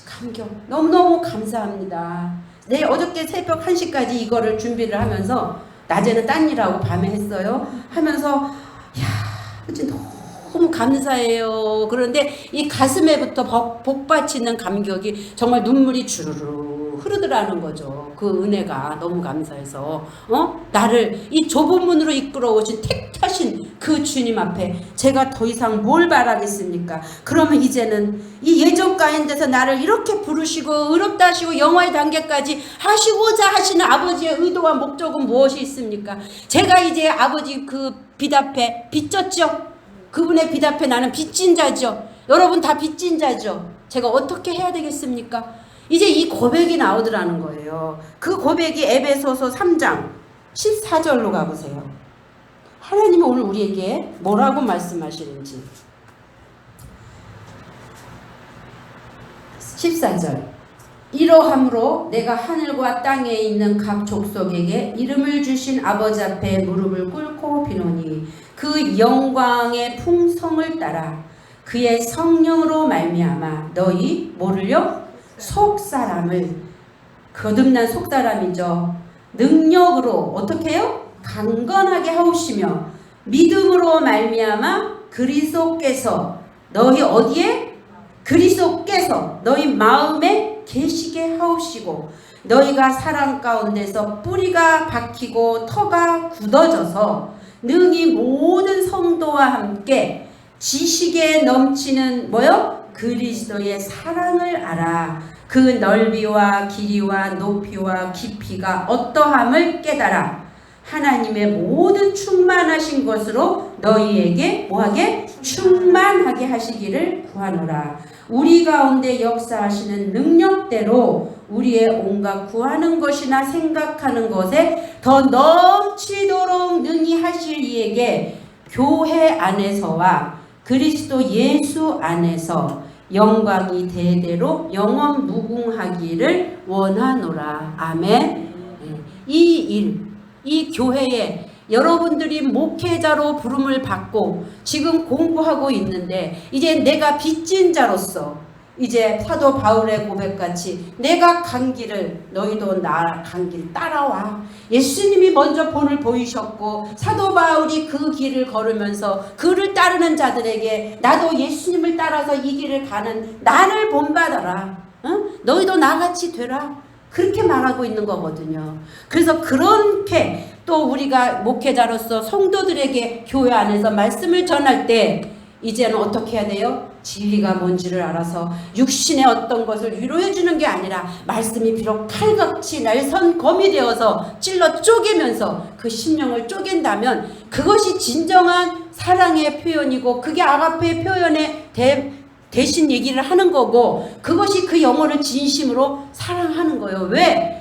[SPEAKER 1] 감격, 너무너무 감사합니다. 내 어저께 새벽 1시까지 이거를 준비를 하면서, 낮에는 딴 일하고 밤에 했어요. 하면서 너무 감사해요. 그런데 이 가슴에부터 복받치는 감격이 정말 눈물이 주르르 흐르더라는 거죠. 그 은혜가 너무 감사해서 나를 이 좁은 문으로 이끌어 오신 택하신 그 주님 앞에 제가 더 이상 뭘 바라겠습니까? 그러면 이제는 이 예정 가운데서 나를 이렇게 부르시고 의롭다 하시고 영화의 단계까지 하시고자 하시는 아버지의 의도와 목적은 무엇이 있습니까? 제가 이제 아버지 그 빛 앞에 빚졌죠? 그분의 빛 앞에 나는 빚진 자죠. 여러분 다 빚진 자죠. 제가 어떻게 해야 되겠습니까? 이제 이 고백이 나오더라는 거예요. 그 고백이 에베소서 3장 14절로 가보세요. 하나님은 오늘 우리에게 뭐라고 말씀하시는지. 14절. 이러함으로 내가 하늘과 땅에 있는 각 족속에게 이름을 주신 아버지 앞에 무릎을 꿇고 비노니 그 영광의 풍성을 따라 그의 성령으로 말미암아 너희 뭐를요? 속사람을, 거듭난 속사람이죠. 능력으로 어떻게 해요? 강건하게 하옵시며 믿음으로 말미암아 그리스도께서 너희 어디에? 그리스도께서 너희 마음에 계시게 하옵시고 너희가 사랑 가운데서 뿌리가 박히고 터가 굳어져서 능히 모든 성도와 함께 지식에 넘치는 뭐요? 그리스도의 사랑을 알아. 그 넓이와 길이와 높이와 깊이가 어떠함을 깨달아. 하나님의 모든 충만하신 것으로 너희에게 뭐하게? 충만하게 하시기를 구하노라. 우리 가운데 역사하시는 능력대로 우리의 온갖 구하는 것이나 생각하는 것에 더 넘치도록 능히 하실 이에게 교회 안에서와 그리스도 예수 안에서 영광이 대대로 영원 무궁하기를 원하노라. 아멘. 이 일, 이 교회에 여러분들이 목회자로 부름을 받고 지금 공부하고 있는데 이제 내가 빚진 자로서 이제 사도 바울의 고백같이 내가 간 길을 너희도 나 간 길 따라와. 예수님이 먼저 본을 보이셨고 사도 바울이 그 길을 걸으면서 그를 따르는 자들에게 나도 예수님을 따라서 이 길을 가는 나를 본받아라. 너희도 나같이 되라. 그렇게 말하고 있는 거거든요. 그래서 그렇게 또 우리가 목회자로서 성도들에게 교회 안에서 말씀을 전할 때 이제는 어떻게 해야 돼요? 진리가 뭔지를 알아서 육신의 어떤 것을 위로해 주는 게 아니라 말씀이 비록 칼같이 날선 검이 되어서 찔러 쪼개면서 그 심령을 쪼갠다면 그것이 진정한 사랑의 표현이고 그게 아가페의 표현의 대신 얘기를 하는 거고 그것이 그 영혼을 진심으로 사랑하는 거예요. 왜?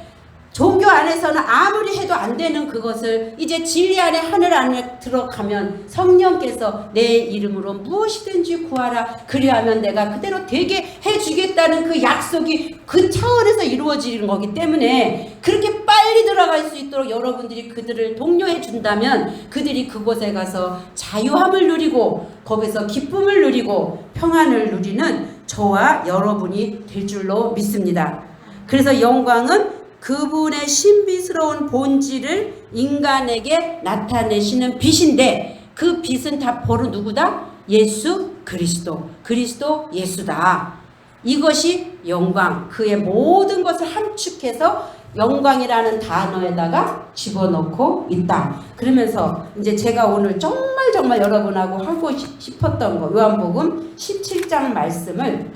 [SPEAKER 1] 종교 안에서는 아무리 해도 안 되는 그것을 이제 진리 안에 하늘 안에 들어가면 성령께서 내 이름으로 무엇이든지 구하라. 그리하면 내가 그대로 되게 해주겠다는 그 약속이 그 차원에서 이루어지는 거기 때문에 그렇게 빨리 들어갈 수 있도록 여러분들이 그들을 독려해 준다면 그들이 그곳에 가서 자유함을 누리고 거기서 기쁨을 누리고 평안을 누리는 저와 여러분이 될 줄로 믿습니다. 그래서 영광은 그분의 신비스러운 본질을 인간에게 나타내시는 빛인데 그 빛은 다 바로 누구다? 예수 그리스도. 그리스도 예수다. 이것이 영광. 그의 모든 것을 함축해서 영광이라는 단어에다가 집어넣고 있다. 그러면서 이제 제가 오늘 정말 여러분하고 하고 싶었던 거 요한복음 17장 말씀을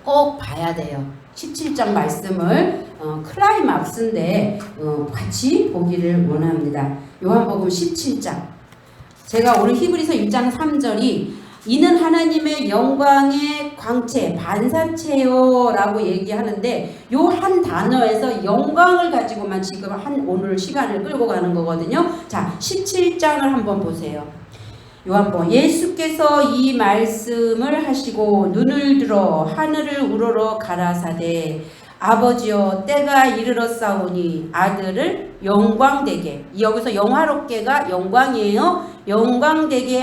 [SPEAKER 1] 꼭 봐야 돼요. 17장 말씀을 클라이막스인데 같이 보기를 원합니다. 요한복음 17장. 제가 오늘 히브리서 1장 3절이 이는 하나님의 영광의 광채, 반사체요 라고 얘기하는데 요 한 단어에서 영광을 가지고만 지금 오늘 시간을 끌고 가는 거거든요. 자, 17장을 한번 보세요. 요한복음 예수께서 이 말씀을 하시고 눈을 들어 하늘을 우러러 가라사대 아버지여 때가 이르렀사오니 아들을 영광되게 여기서 영화롭게가 영광이에요. 영광되게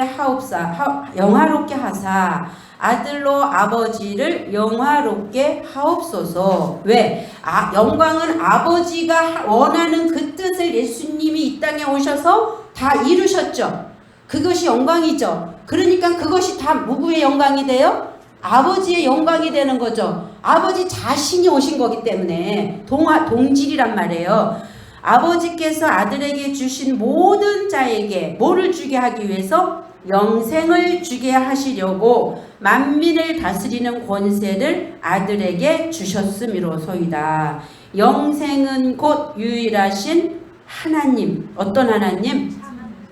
[SPEAKER 1] 영화롭게 하사 아들로 아버지를 영화롭게 하옵소서. 왜? 영광은 아버지가 원하는 그 뜻을 예수님이 이 땅에 오셔서 다 이루셨죠. 그것이 영광이죠. 그러니까 그것이 다 누구의 영광이 돼요? 아버지의 영광이 되는 거죠. 아버지 자신이 오신 거기 때문에 동질이란 말이에요. 아버지께서 아들에게 주신 모든 자에게 뭐를 주게 하기 위해서? 영생을 주게 하시려고 만민을 다스리는 권세를 아들에게 주셨음이로소이다. 영생은 곧 유일하신 하나님. 어떤 하나님?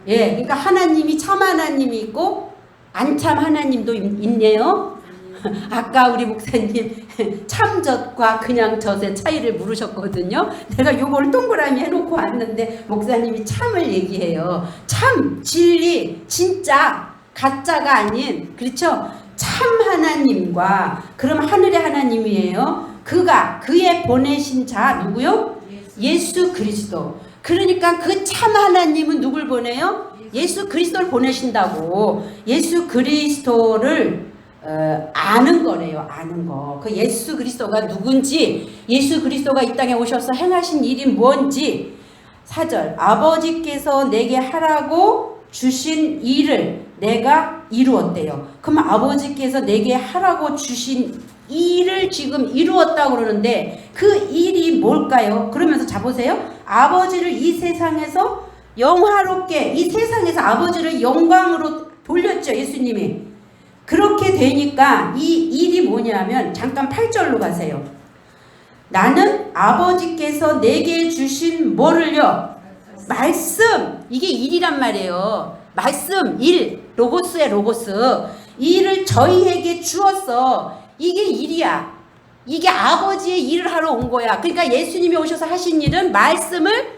[SPEAKER 1] 예, 그러니까 하나님이 참 하나님이 있고 안 참 하나님도 있네요. 아까 우리 목사님 참젖과 그냥 젖의 차이를 물으셨거든요. 내가 요걸 동그라미 해놓고 왔는데 목사님이 참을 얘기해요. 참, 진리, 진짜, 가짜가 아닌, 그렇죠? 참 하나님과 그럼 하늘의 하나님이에요. 그의 보내신 자 누구요? 예수 그리스도. 그러니까 그 참 하나님은 누굴 보내요? 예수 그리스도를 보내신다고. 예수 그리스도를 아는 거래요. 아는 거. 그 예수 그리스도가 누군지, 예수 그리스도가 이 땅에 오셔서 행하신 일이 뭔지. 4절 아버지께서 내게 하라고 주신 일을 내가 이루었대요. 그럼 아버지께서 내게 하라고 주신 일을 지금 이루었다고 그러는데 그 일이 뭘까요? 그러면서 자 보세요. 아버지를 이 세상에서 영화롭게 이 세상에서 아버지를 영광으로 돌렸죠. 예수님이. 그렇게 되니까 이 일이 뭐냐면 잠깐 8절로 가세요. 나는 아버지께서 내게 주신 뭐를요? 말씀. 이게 일이란 말이에요. 말씀, 일. 로고스의 로고스. 이 일을 저희에게 주었어. 이게 일이야. 이게 아버지의 일을 하러 온 거야. 그러니까 예수님이 오셔서 하신 일은 말씀을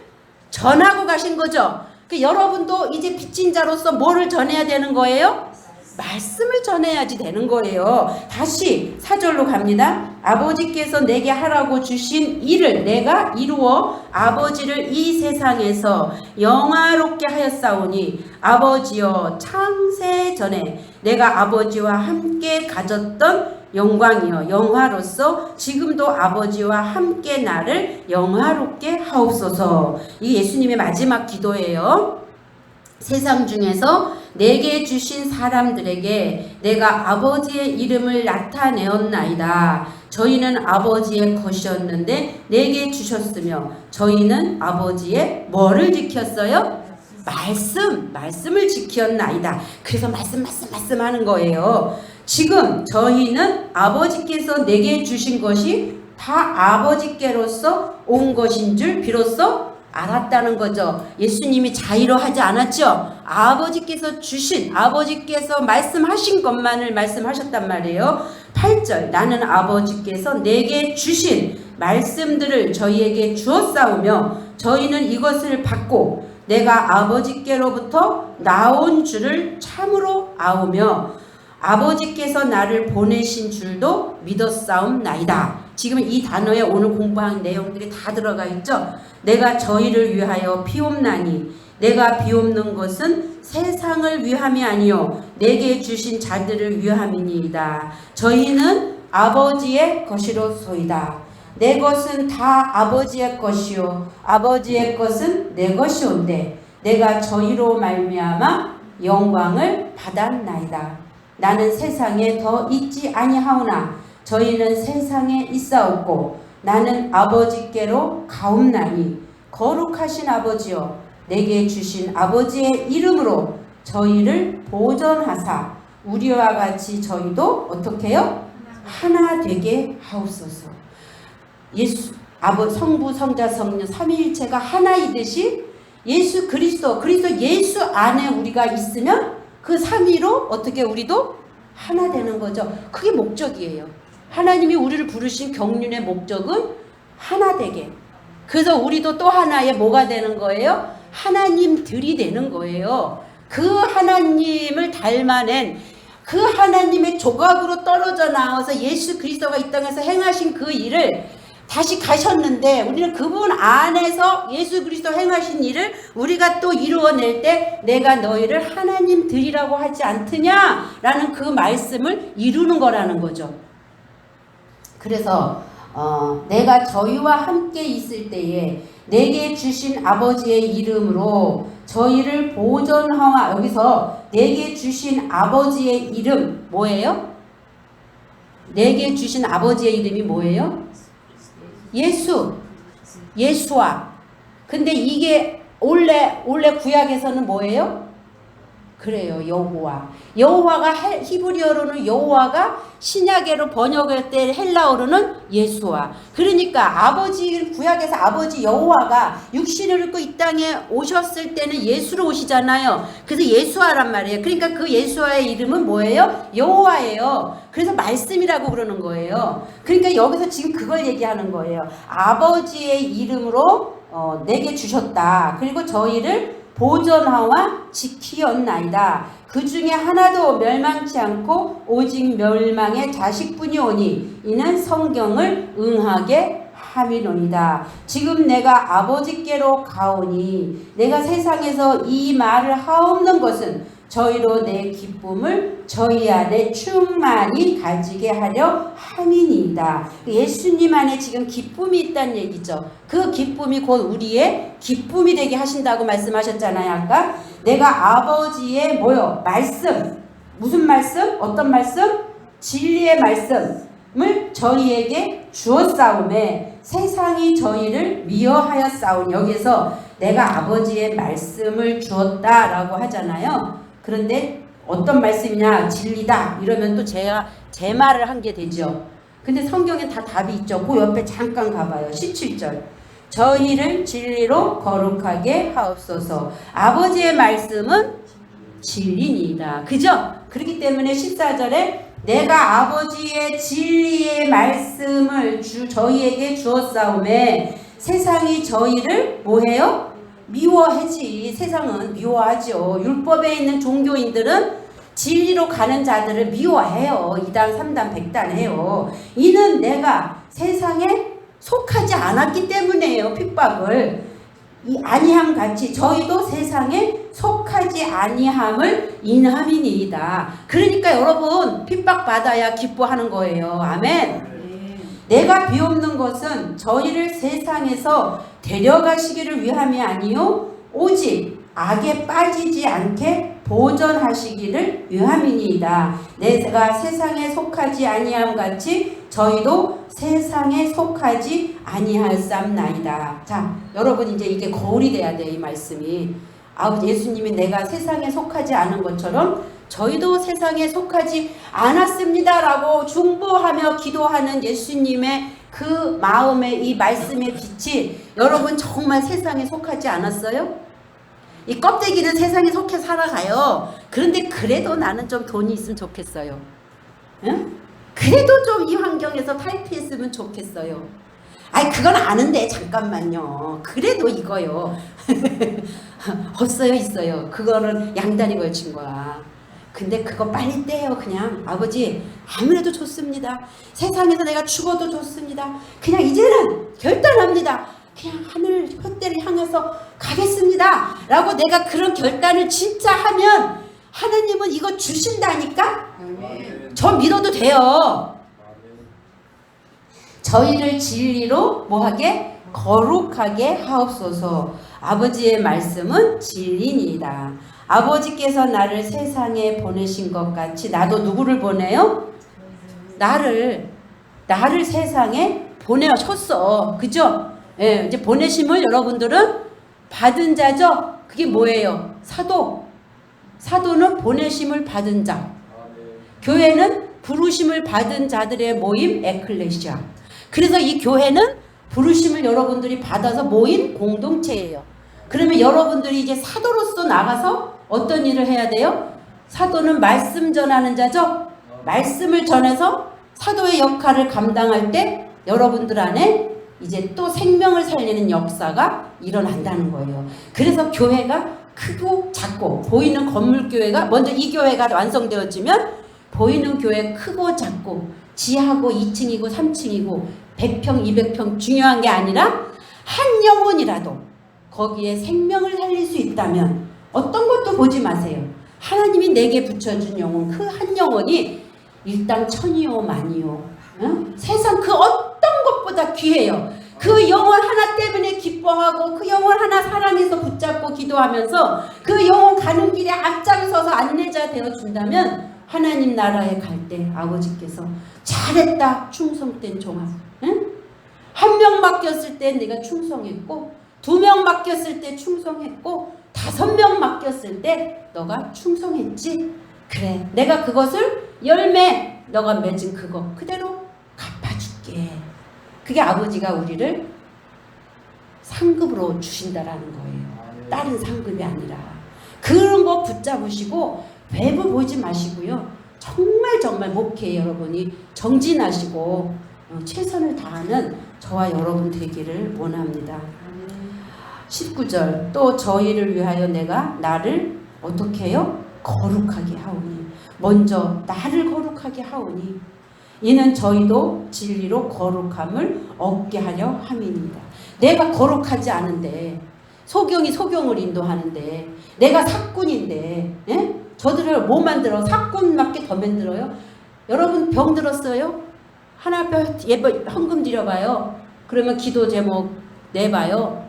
[SPEAKER 1] 전하고 가신 거죠. 여러분도 이제 빚진 자로서 뭐를 전해야 되는 거예요? 말씀을 전해야지 되는 거예요. 다시 4절로 갑니다. 아버지께서 내게 하라고 주신 일을 내가 이루어 아버지를 이 세상에서 영화롭게 하였사오니 아버지여 창세 전에 내가 아버지와 함께 가졌던 영광이여 영화로서 지금도 아버지와 함께 나를 영화롭게 하옵소서. 이게 예수님의 마지막 기도예요. 세상 중에서 내게 주신 사람들에게 내가 아버지의 이름을 나타내었나이다. 저희는 아버지의 것이었는데 내게 주셨으며 저희는 아버지의 뭐를 지켰어요? 말씀을 지켰나이다. 그래서 말씀 하는 거예요. 지금 저희는 아버지께서 내게 주신 것이 다 아버지께로서 온 것인 줄 비로소 알았다는 거죠. 예수님이 자의로 하지 않았죠. 아버지께서 말씀하신 것만을 말씀하셨단 말이에요. 8절 나는 아버지께서 내게 주신 말씀들을 저희에게 주었사오며 저희는 이것을 받고 내가 아버지께로부터 나온 줄을 참으로 아오며 아버지께서 나를 보내신 줄도 믿었사옵나이다. 지금 이 단어에 오늘 공부한 내용들이 다 들어가 있죠. 내가 저희를 위하여 비옵나니 내가 비옵는 것은 세상을 위함이 아니요 내게 주신 자들을 위함이니이다. 저희는 아버지의 것이로소이다. 내 것은 다 아버지의 것이요 아버지의 것은 내 것이온데 내가 저희로 말미암아 영광을 받았나이다. 나는 세상에 더 있지 아니하오나 저희는 세상에 있사옵고 나는 아버지께로 가옵나니 거룩하신 아버지여 내게 주신 아버지의 이름으로 저희를 보존하사 우리와 같이 저희도 어떻게 해요? 하나 되게 하옵소서. 예수 성부 성자 성령 삼위일체가 하나이듯이 예수 그리스도 예수 안에 우리가 있으면 그 삼위로 어떻게 우리도 하나 되는 거죠. 그게 목적이에요. 하나님이 우리를 부르신 경륜의 목적은 하나 되게. 그래서 우리도 또 하나의 뭐가 되는 거예요? 하나님들이 되는 거예요. 그 하나님을 닮아낸 그 하나님의 조각으로 떨어져 나와서 예수 그리스도가 이 땅에서 행하신 그 일을 다시 가셨는데 우리는 그분 안에서 예수 그리스도 행하신 일을 우리가 또 이루어낼 때 내가 너희를 하나님들이라고 하지 않느냐라는 그 말씀을 이루는 거라는 거죠. 그래서 내가 저희와 함께 있을 때에 내게 주신 아버지의 이름으로 저희를 보존하와 여기서 내게 주신 아버지의 이름 뭐예요? 내게 주신 아버지의 이름이 뭐예요? 예수와. 근데 이게 원래 구약에서는 뭐예요? 그래요. 여호와가 히브리어로는 여호와가 신약어로 번역할 때 헬라어로는 예수와. 그러니까 구약에서 아버지 여호와가 육신을 입고 이 땅에 오셨을 때는 예수로 오시잖아요. 그래서 예수와란 말이에요. 그러니까 그 예수와의 이름은 뭐예요? 여호와예요. 그래서 말씀이라고 그러는 거예요. 그러니까 여기서 지금 그걸 얘기하는 거예요. 아버지의 이름으로 내게 주셨다. 그리고 저희를 보존하와 지키었나이다. 그 중에 하나도 멸망치 않고 오직 멸망의 자식뿐이 오니 이는 성경을 응하게 함이로니이다. 지금 내가 아버지께로 가오니 내가 세상에서 이 말을 하옵는 것은 저희로 내 기쁨을 저희 안에 충만히 가지게 하려 함이니이다. 예수님 안에 지금 기쁨이 있다는 얘기죠. 그 기쁨이 곧 우리의 기쁨이 되게 하신다고 말씀하셨잖아요. 아까 내가 아버지의 말씀. 무슨 말씀? 어떤 말씀? 진리의 말씀을 저희에게 주었사오매 세상이 저희를 미워하였사오니 여기서 내가 아버지의 말씀을 주었다라고 하잖아요. 그런데 어떤 말씀이냐? 진리다. 이러면 또 제가 제 말을 한 게 되죠. 근데 성경에 다 답이 있죠. 그 옆에 잠깐 가봐요. 17절. 저희를 진리로 거룩하게 하옵소서. 아버지의 말씀은 진리니이다. 그죠? 그렇기 때문에 14절에 내가 아버지의 진리의 말씀을 저희에게 주었사오매 세상이 저희를 뭐해요? 미워하지. 세상은 미워하죠. 율법에 있는 종교인들은 진리로 가는 자들을 미워해요. 2단, 3단, 100단 해요. 이는 내가 세상에 속하지 않았기 때문에요. 핍박을. 이 아니함 같이 저희도 세상에 속하지 아니함을 인함이니이다. 그러니까 여러분 핍박받아야 기뻐하는 거예요. 아멘. 내가 비옵는 것은 저희를 세상에서 데려가시기를 위함이 아니요 오직 악에 빠지지 않게 보전하시기를 위함이니이다. 내가 세상에 속하지 아니함 같이 저희도 세상에 속하지 아니할삼나이다. 자, 여러분 이제 이게 거울이 돼야 돼. 이 말씀이 아버지 예수님이 내가 세상에 속하지 않은 것처럼 저희도 세상에 속하지 않았습니다라고 중보하며 기도하는 예수님의 그 마음의 이 말씀의 빛이 여러분 정말 세상에 속하지 않았어요? 이 껍데기는 세상에 속해 살아가요. 그런데 그래도 나는 좀 돈이 있으면 좋겠어요. 응? 그래도 좀 이 환경에서 탈피했으면 좋겠어요. 아이 그건 아는데 잠깐만요. 그래도 이거요. 없어요 있어요. 그거는 양다리 걸친 거야. 근데 그거 빨리 떼요. 그냥 아버지 아무래도 좋습니다. 세상에서 내가 죽어도 좋습니다. 그냥 이제는 결단합니다. 그냥 하늘 홧대를 향해서 가겠습니다 라고 내가 그런 결단을 진짜 하면 하나님은 이거 주신다니까. 저 믿어도 돼요. 저희를 진리로 뭐하게? 거룩하게 하옵소서. 아버지의 말씀은 진리니이다. 아버지께서 나를 세상에 보내신 것 같이 나도 누구를 보내요? 나를 세상에 보내셨어. 그죠? 예, 이제 보내심을 여러분들은 받은 자죠? 그게 뭐예요? 사도. 사도는 보내심을 받은 자. 교회는 부르심을 받은 자들의 모임 에클레시아. 그래서 이 교회는 부르심을 여러분들이 받아서 모인 공동체예요. 그러면 여러분들이 이제 사도로서 나가서 어떤 일을 해야 돼요? 사도는 말씀 전하는 자죠? 말씀을 전해서 사도의 역할을 감당할 때 여러분들 안에 이제 또 생명을 살리는 역사가 일어난다는 거예요. 그래서 교회가 크고 작고 보이는 건물 교회가 먼저 이 교회가 완성되어지면 보이는 교회 크고 작고 지하고 2층이고 3층이고 100평 200평 중요한 게 아니라 한 영혼이라도 거기에 생명을 살릴 수 있다면 어떤 것도 보지 마세요. 하나님이 내게 붙여준 영혼 그 한 영혼이 일당 천이요 만이요 응? 세상 그 어떤 것보다 귀해요. 그 영혼 하나 때문에 기뻐하고 그 영혼 하나 사랑해서 붙잡고 기도하면서 그 영혼 가는 길에 앞장서서 안내자 되어준다면 하나님 나라에 갈 때 아버지께서 잘했다 충성된 종아. 응? 한 명 맡겼을 때 내가 충성했고 2명 맡겼을 때 충성했고 5명 맡겼을 때 너가 충성했지. 그래 내가 그것을 열매 너가 맺은 그거 그대로 갚아줄게. 그게 아버지가 우리를 상급으로 주신다라는 거예요. 다른 상급이 아니라. 그런 거 붙잡으시고 외부 보지 마시고요. 정말 목회 여러분이 정진하시고 최선을 다하는 저와 여러분 되기를 원합니다. 19절 또 저희를 위하여 내가 나를 어떻게 해요? 거룩하게 하오니. 먼저 나를 거룩하게 하오니 이는 저희도 진리로 거룩함을 얻게 하려 함이니이다. 내가 거룩하지 않은데 소경이 소경을 인도하는데 내가 사꾼인데 예? 저들을 뭐 만들어? 사꾼밖에 더 만들어요? 여러분 병 들었어요? 하나별 예배 헌금 드려봐요. 그러면 기도 제목 내봐요.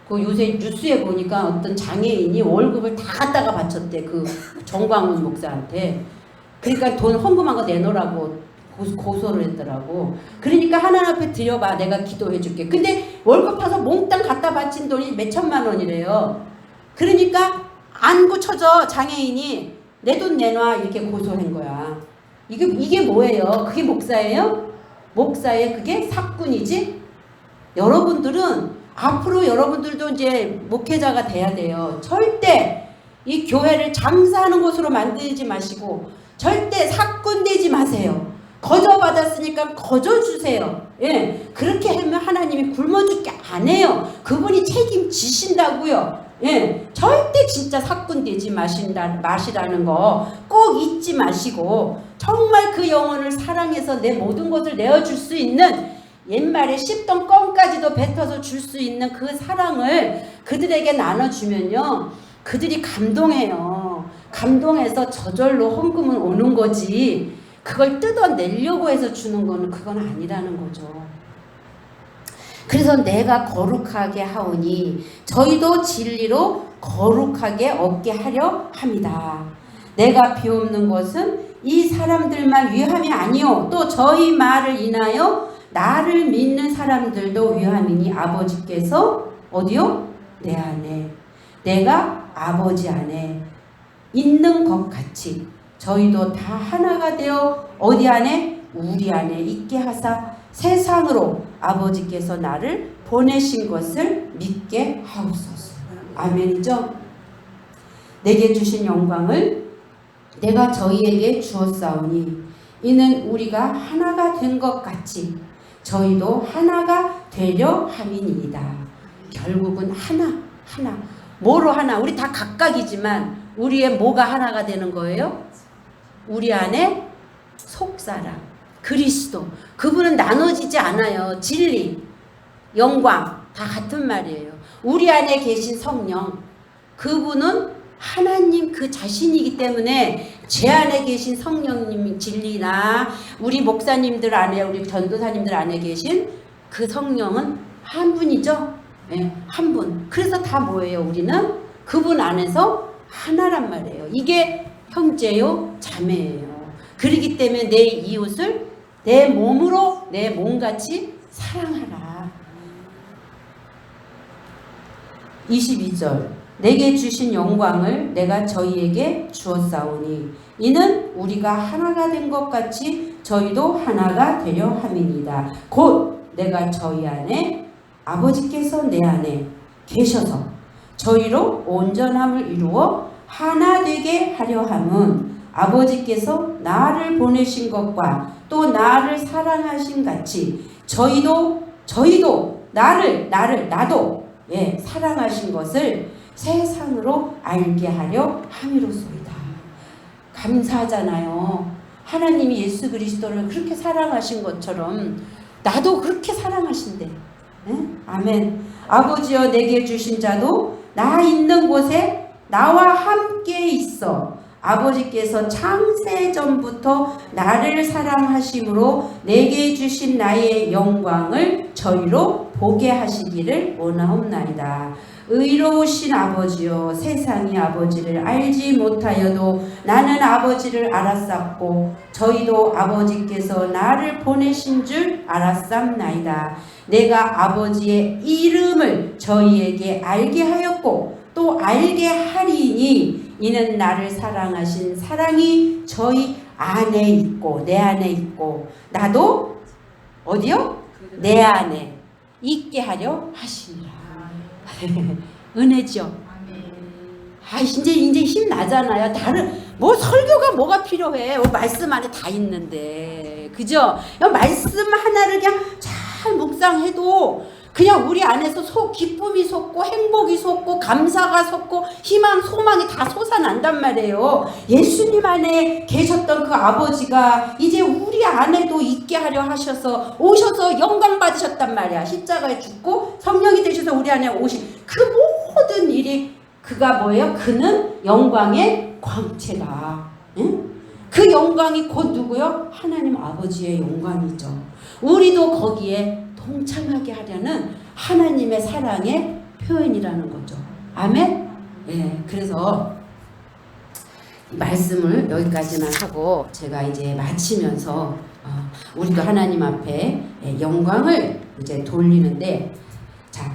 [SPEAKER 1] 그 요새 뉴스에 보니까 어떤 장애인이 월급을 다 갖다가 바쳤대. 그 정광훈 목사한테. 그러니까 돈 헌금한 거 내놓으라고 고소를 했더라고. 그러니까 하나님 앞에 드려봐. 내가 기도해 줄게. 근데 월급 파서 몽땅 갖다 바친 돈이 몇 천만 원이래요. 그러니까 안 고쳐져. 장애인이 내 돈 내놔 이렇게 고소한 거야. 이게 뭐예요? 그게 목사예요? 목사의 그게 사꾼이지? 여러분들은 앞으로 여러분들도 이제 목회자가 돼야 돼요. 절대 이 교회를 장사하는 곳으로 만들지 마시고 절대 사꾼 되지 마세요. 거저 받았으니까 거저 주세요. 예, 그렇게 하면 하나님이 굶어 죽게 안 해요. 그분이 책임지신다고요. 예, 절대 진짜 사꾼 되지 마시라는 거 꼭 잊지 마시고 정말 그 영혼을 사랑해서 내 모든 것을 내어줄 수 있는 옛말에 씹던 껌까지도 뱉어서 줄 수 있는 그 사랑을 그들에게 나눠주면요. 그들이 감동해요. 감동해서 저절로 헌금은 오는 거지 그걸 뜯어내려고 해서 주는 거는 그건 아니라는 거죠. 그래서 내가 거룩하게 하오니 저희도 진리로 거룩하게 얻게 하려 합니다. 내가 비옵는 것은 이 사람들만 위함이 아니요 또 저희 말을 인하여 나를 믿는 사람들도 위함이니 아버지께서 어디요? 내 안에 내가 아버지 안에 있는 것 같이 저희도 다 하나가 되어 어디 안에? 우리 안에 있게 하사 세상으로 아버지께서 나를 보내신 것을 믿게 하옵소서. 아멘이죠? 내게 주신 영광을 내가 저희에게 주었사오니 이는 우리가 하나가 된 것 같이 저희도 하나가 되려 함이니이다. 결국은 하나 뭐로 하나? 우리 다 각각이지만 우리의 뭐가 하나가 되는 거예요? 우리 안에 속사람 그리스도 그분은 나눠지지 않아요. 진리 영광 다 같은 말이에요. 우리 안에 계신 성령 그분은 하나님 그 자신이기 때문에 제 안에 계신 성령님 진리나 우리 목사님들 안에 우리 전도사님들 안에 계신 그 성령은 한 분이죠. 네, 한 분. 그래서 다 뭐예요? 우리는 그분 안에서 하나란 말이에요. 이게 형제요 자매예요. 그렇기 때문에 내 이웃을 내 몸으로 내 몸같이 사랑하라. 22절 내게 주신 영광을 내가 저희에게 주었사오니 이는 우리가 하나가 된 것 같이 저희도 하나가 되려 함이니이다. 곧 내가 저희 안에 아버지께서 내 안에 계셔서 저희로 온전함을 이루어 하나 되게 하려 함은 아버지께서 나를 보내신 것과 또 나를 사랑하신 같이 저희도 나도 사랑하신 것을 세상으로 알게 하려 함이로소이다. 감사하잖아요. 하나님이 예수 그리스도를 그렇게 사랑하신 것처럼 나도 그렇게 사랑하신대. 네? 아멘. 아버지여 내게 주신 자도 나 있는 곳에 나와 함께 있어 아버지께서 창세전부터 나를 사랑하심으로 내게 주신 나의 영광을 저희로 보게 하시기를 원하옵나이다. 의로우신 아버지여 세상이 아버지를 알지 못하여도 나는 아버지를 알았었고 저희도 아버지께서 나를 보내신 줄 알았삼나이다. 내가 아버지의 이름을 저희에게 알게 하였고 또 알게 하리니 이는 나를 사랑하신 사랑이 저희 안에 있고 내 안에 있고 나도 어디요? 내 안에 있게 하려 하시니라. 은혜죠. 이제 힘 나잖아요. 다른 뭐 설교가 뭐가 필요해? 말씀 안에 다 있는데, 그죠? 말씀 하나를 그냥 잘 묵상해도 그냥 우리 안에서 기쁨이 솟고 행복이 솟고 감사가 솟고 희망 소망이 다 솟아난단 말이에요. 예수님 안에 계셨던 그 아버지가 이제 우리 안에도 있게 하려 하셔서 오셔서 영광 받으셨단 말이야. 십자가에 죽고 성령이 되셔서 우리 안에 오신 그 모든 일이 그가 뭐예요? 그는 영광의 광채다. 응? 그 영광이 곧 누구요? 하나님 아버지의 영광이죠. 우리도 거기에 동참하게 하려는 하나님의 사랑의 표현이라는 거죠. 아멘? 예, 그래서 이 말씀을 여기까지만 하고 제가 이제 마치면서 우리도 하나님 앞에 영광을 이제 돌리는데, 자,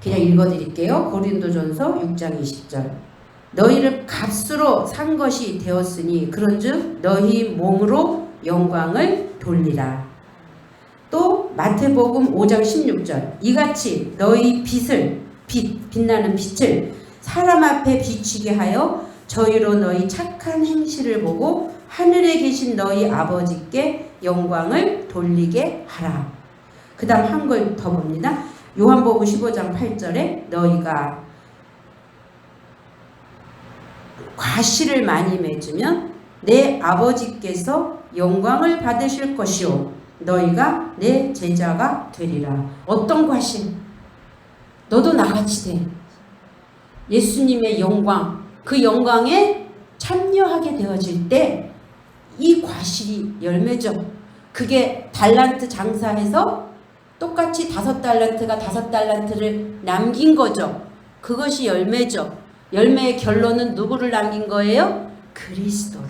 [SPEAKER 1] 그냥 읽어드릴게요. 고린도전서 6장 20절. 너희를 값으로 산 것이 되었으니 그런즉 너희 몸으로 영광을 돌리라. 또 마태복음 5장 16절. 이같이 너희 빛나는 빛을 사람 앞에 비추게 하여 저희로 너희 착한 행실을 보고 하늘에 계신 너희 아버지께 영광을 돌리게 하라. 그 다음 한 걸 더 봅니다. 요한복음 15장 8절에 너희가 과실을 많이 맺으면 내 아버지께서 영광을 받으실 것이요 너희가 내 제자가 되리라. 어떤 과실? 너도 나같이 돼. 예수님의 영광, 그 영광에 참여하게 되어질 때 이 과실이 열매죠. 그게 달란트 장사해서 똑같이 5달란트가 5달란트를 남긴 거죠. 그것이 열매죠. 열매의 결론은 누구를 남긴 거예요? 그리스도를.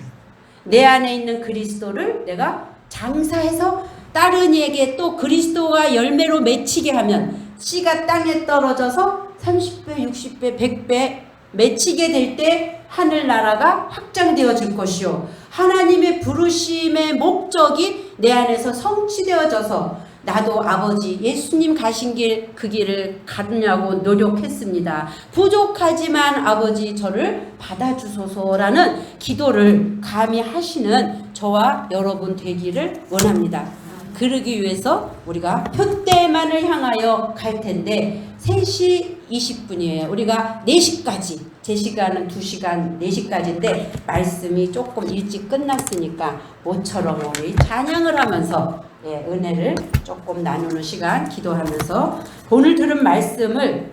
[SPEAKER 1] 내 안에 있는 그리스도를 내가 장사해서 다른 이에게 또 그리스도가 열매로 맺히게 하면 씨가 땅에 떨어져서 30배, 60배, 100배 맺히게 될 때 하늘나라가 확장되어질 것이요 하나님의 부르심의 목적이 내 안에서 성취되어져서 나도 아버지 예수님 가신 길 그 길을 가느냐고 노력했습니다. 부족하지만 아버지 저를 받아주소서라는 기도를 감히 하시는 저와 여러분 되기를 원합니다. 그러기 위해서 우리가 표대만을 향하여 갈 텐데 3시 20분이에요. 우리가 4시까지, 제 시간은 2시간 4시까지인데 말씀이 조금 일찍 끝났으니까 모처럼 우리 찬양을 하면서 은혜를 조금 나누는 시간 기도하면서 오늘 들은 말씀을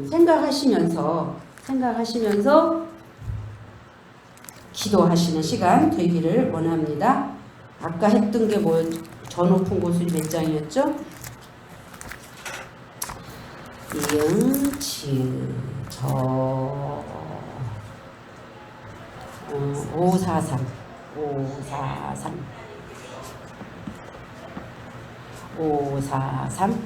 [SPEAKER 1] 생각하시면서 기도하시는 시간 되기를 원합니다. 아까 했던 게 뭐 저 높은 곳이 몇 장이었죠? 이응, 치읓, 저 543 543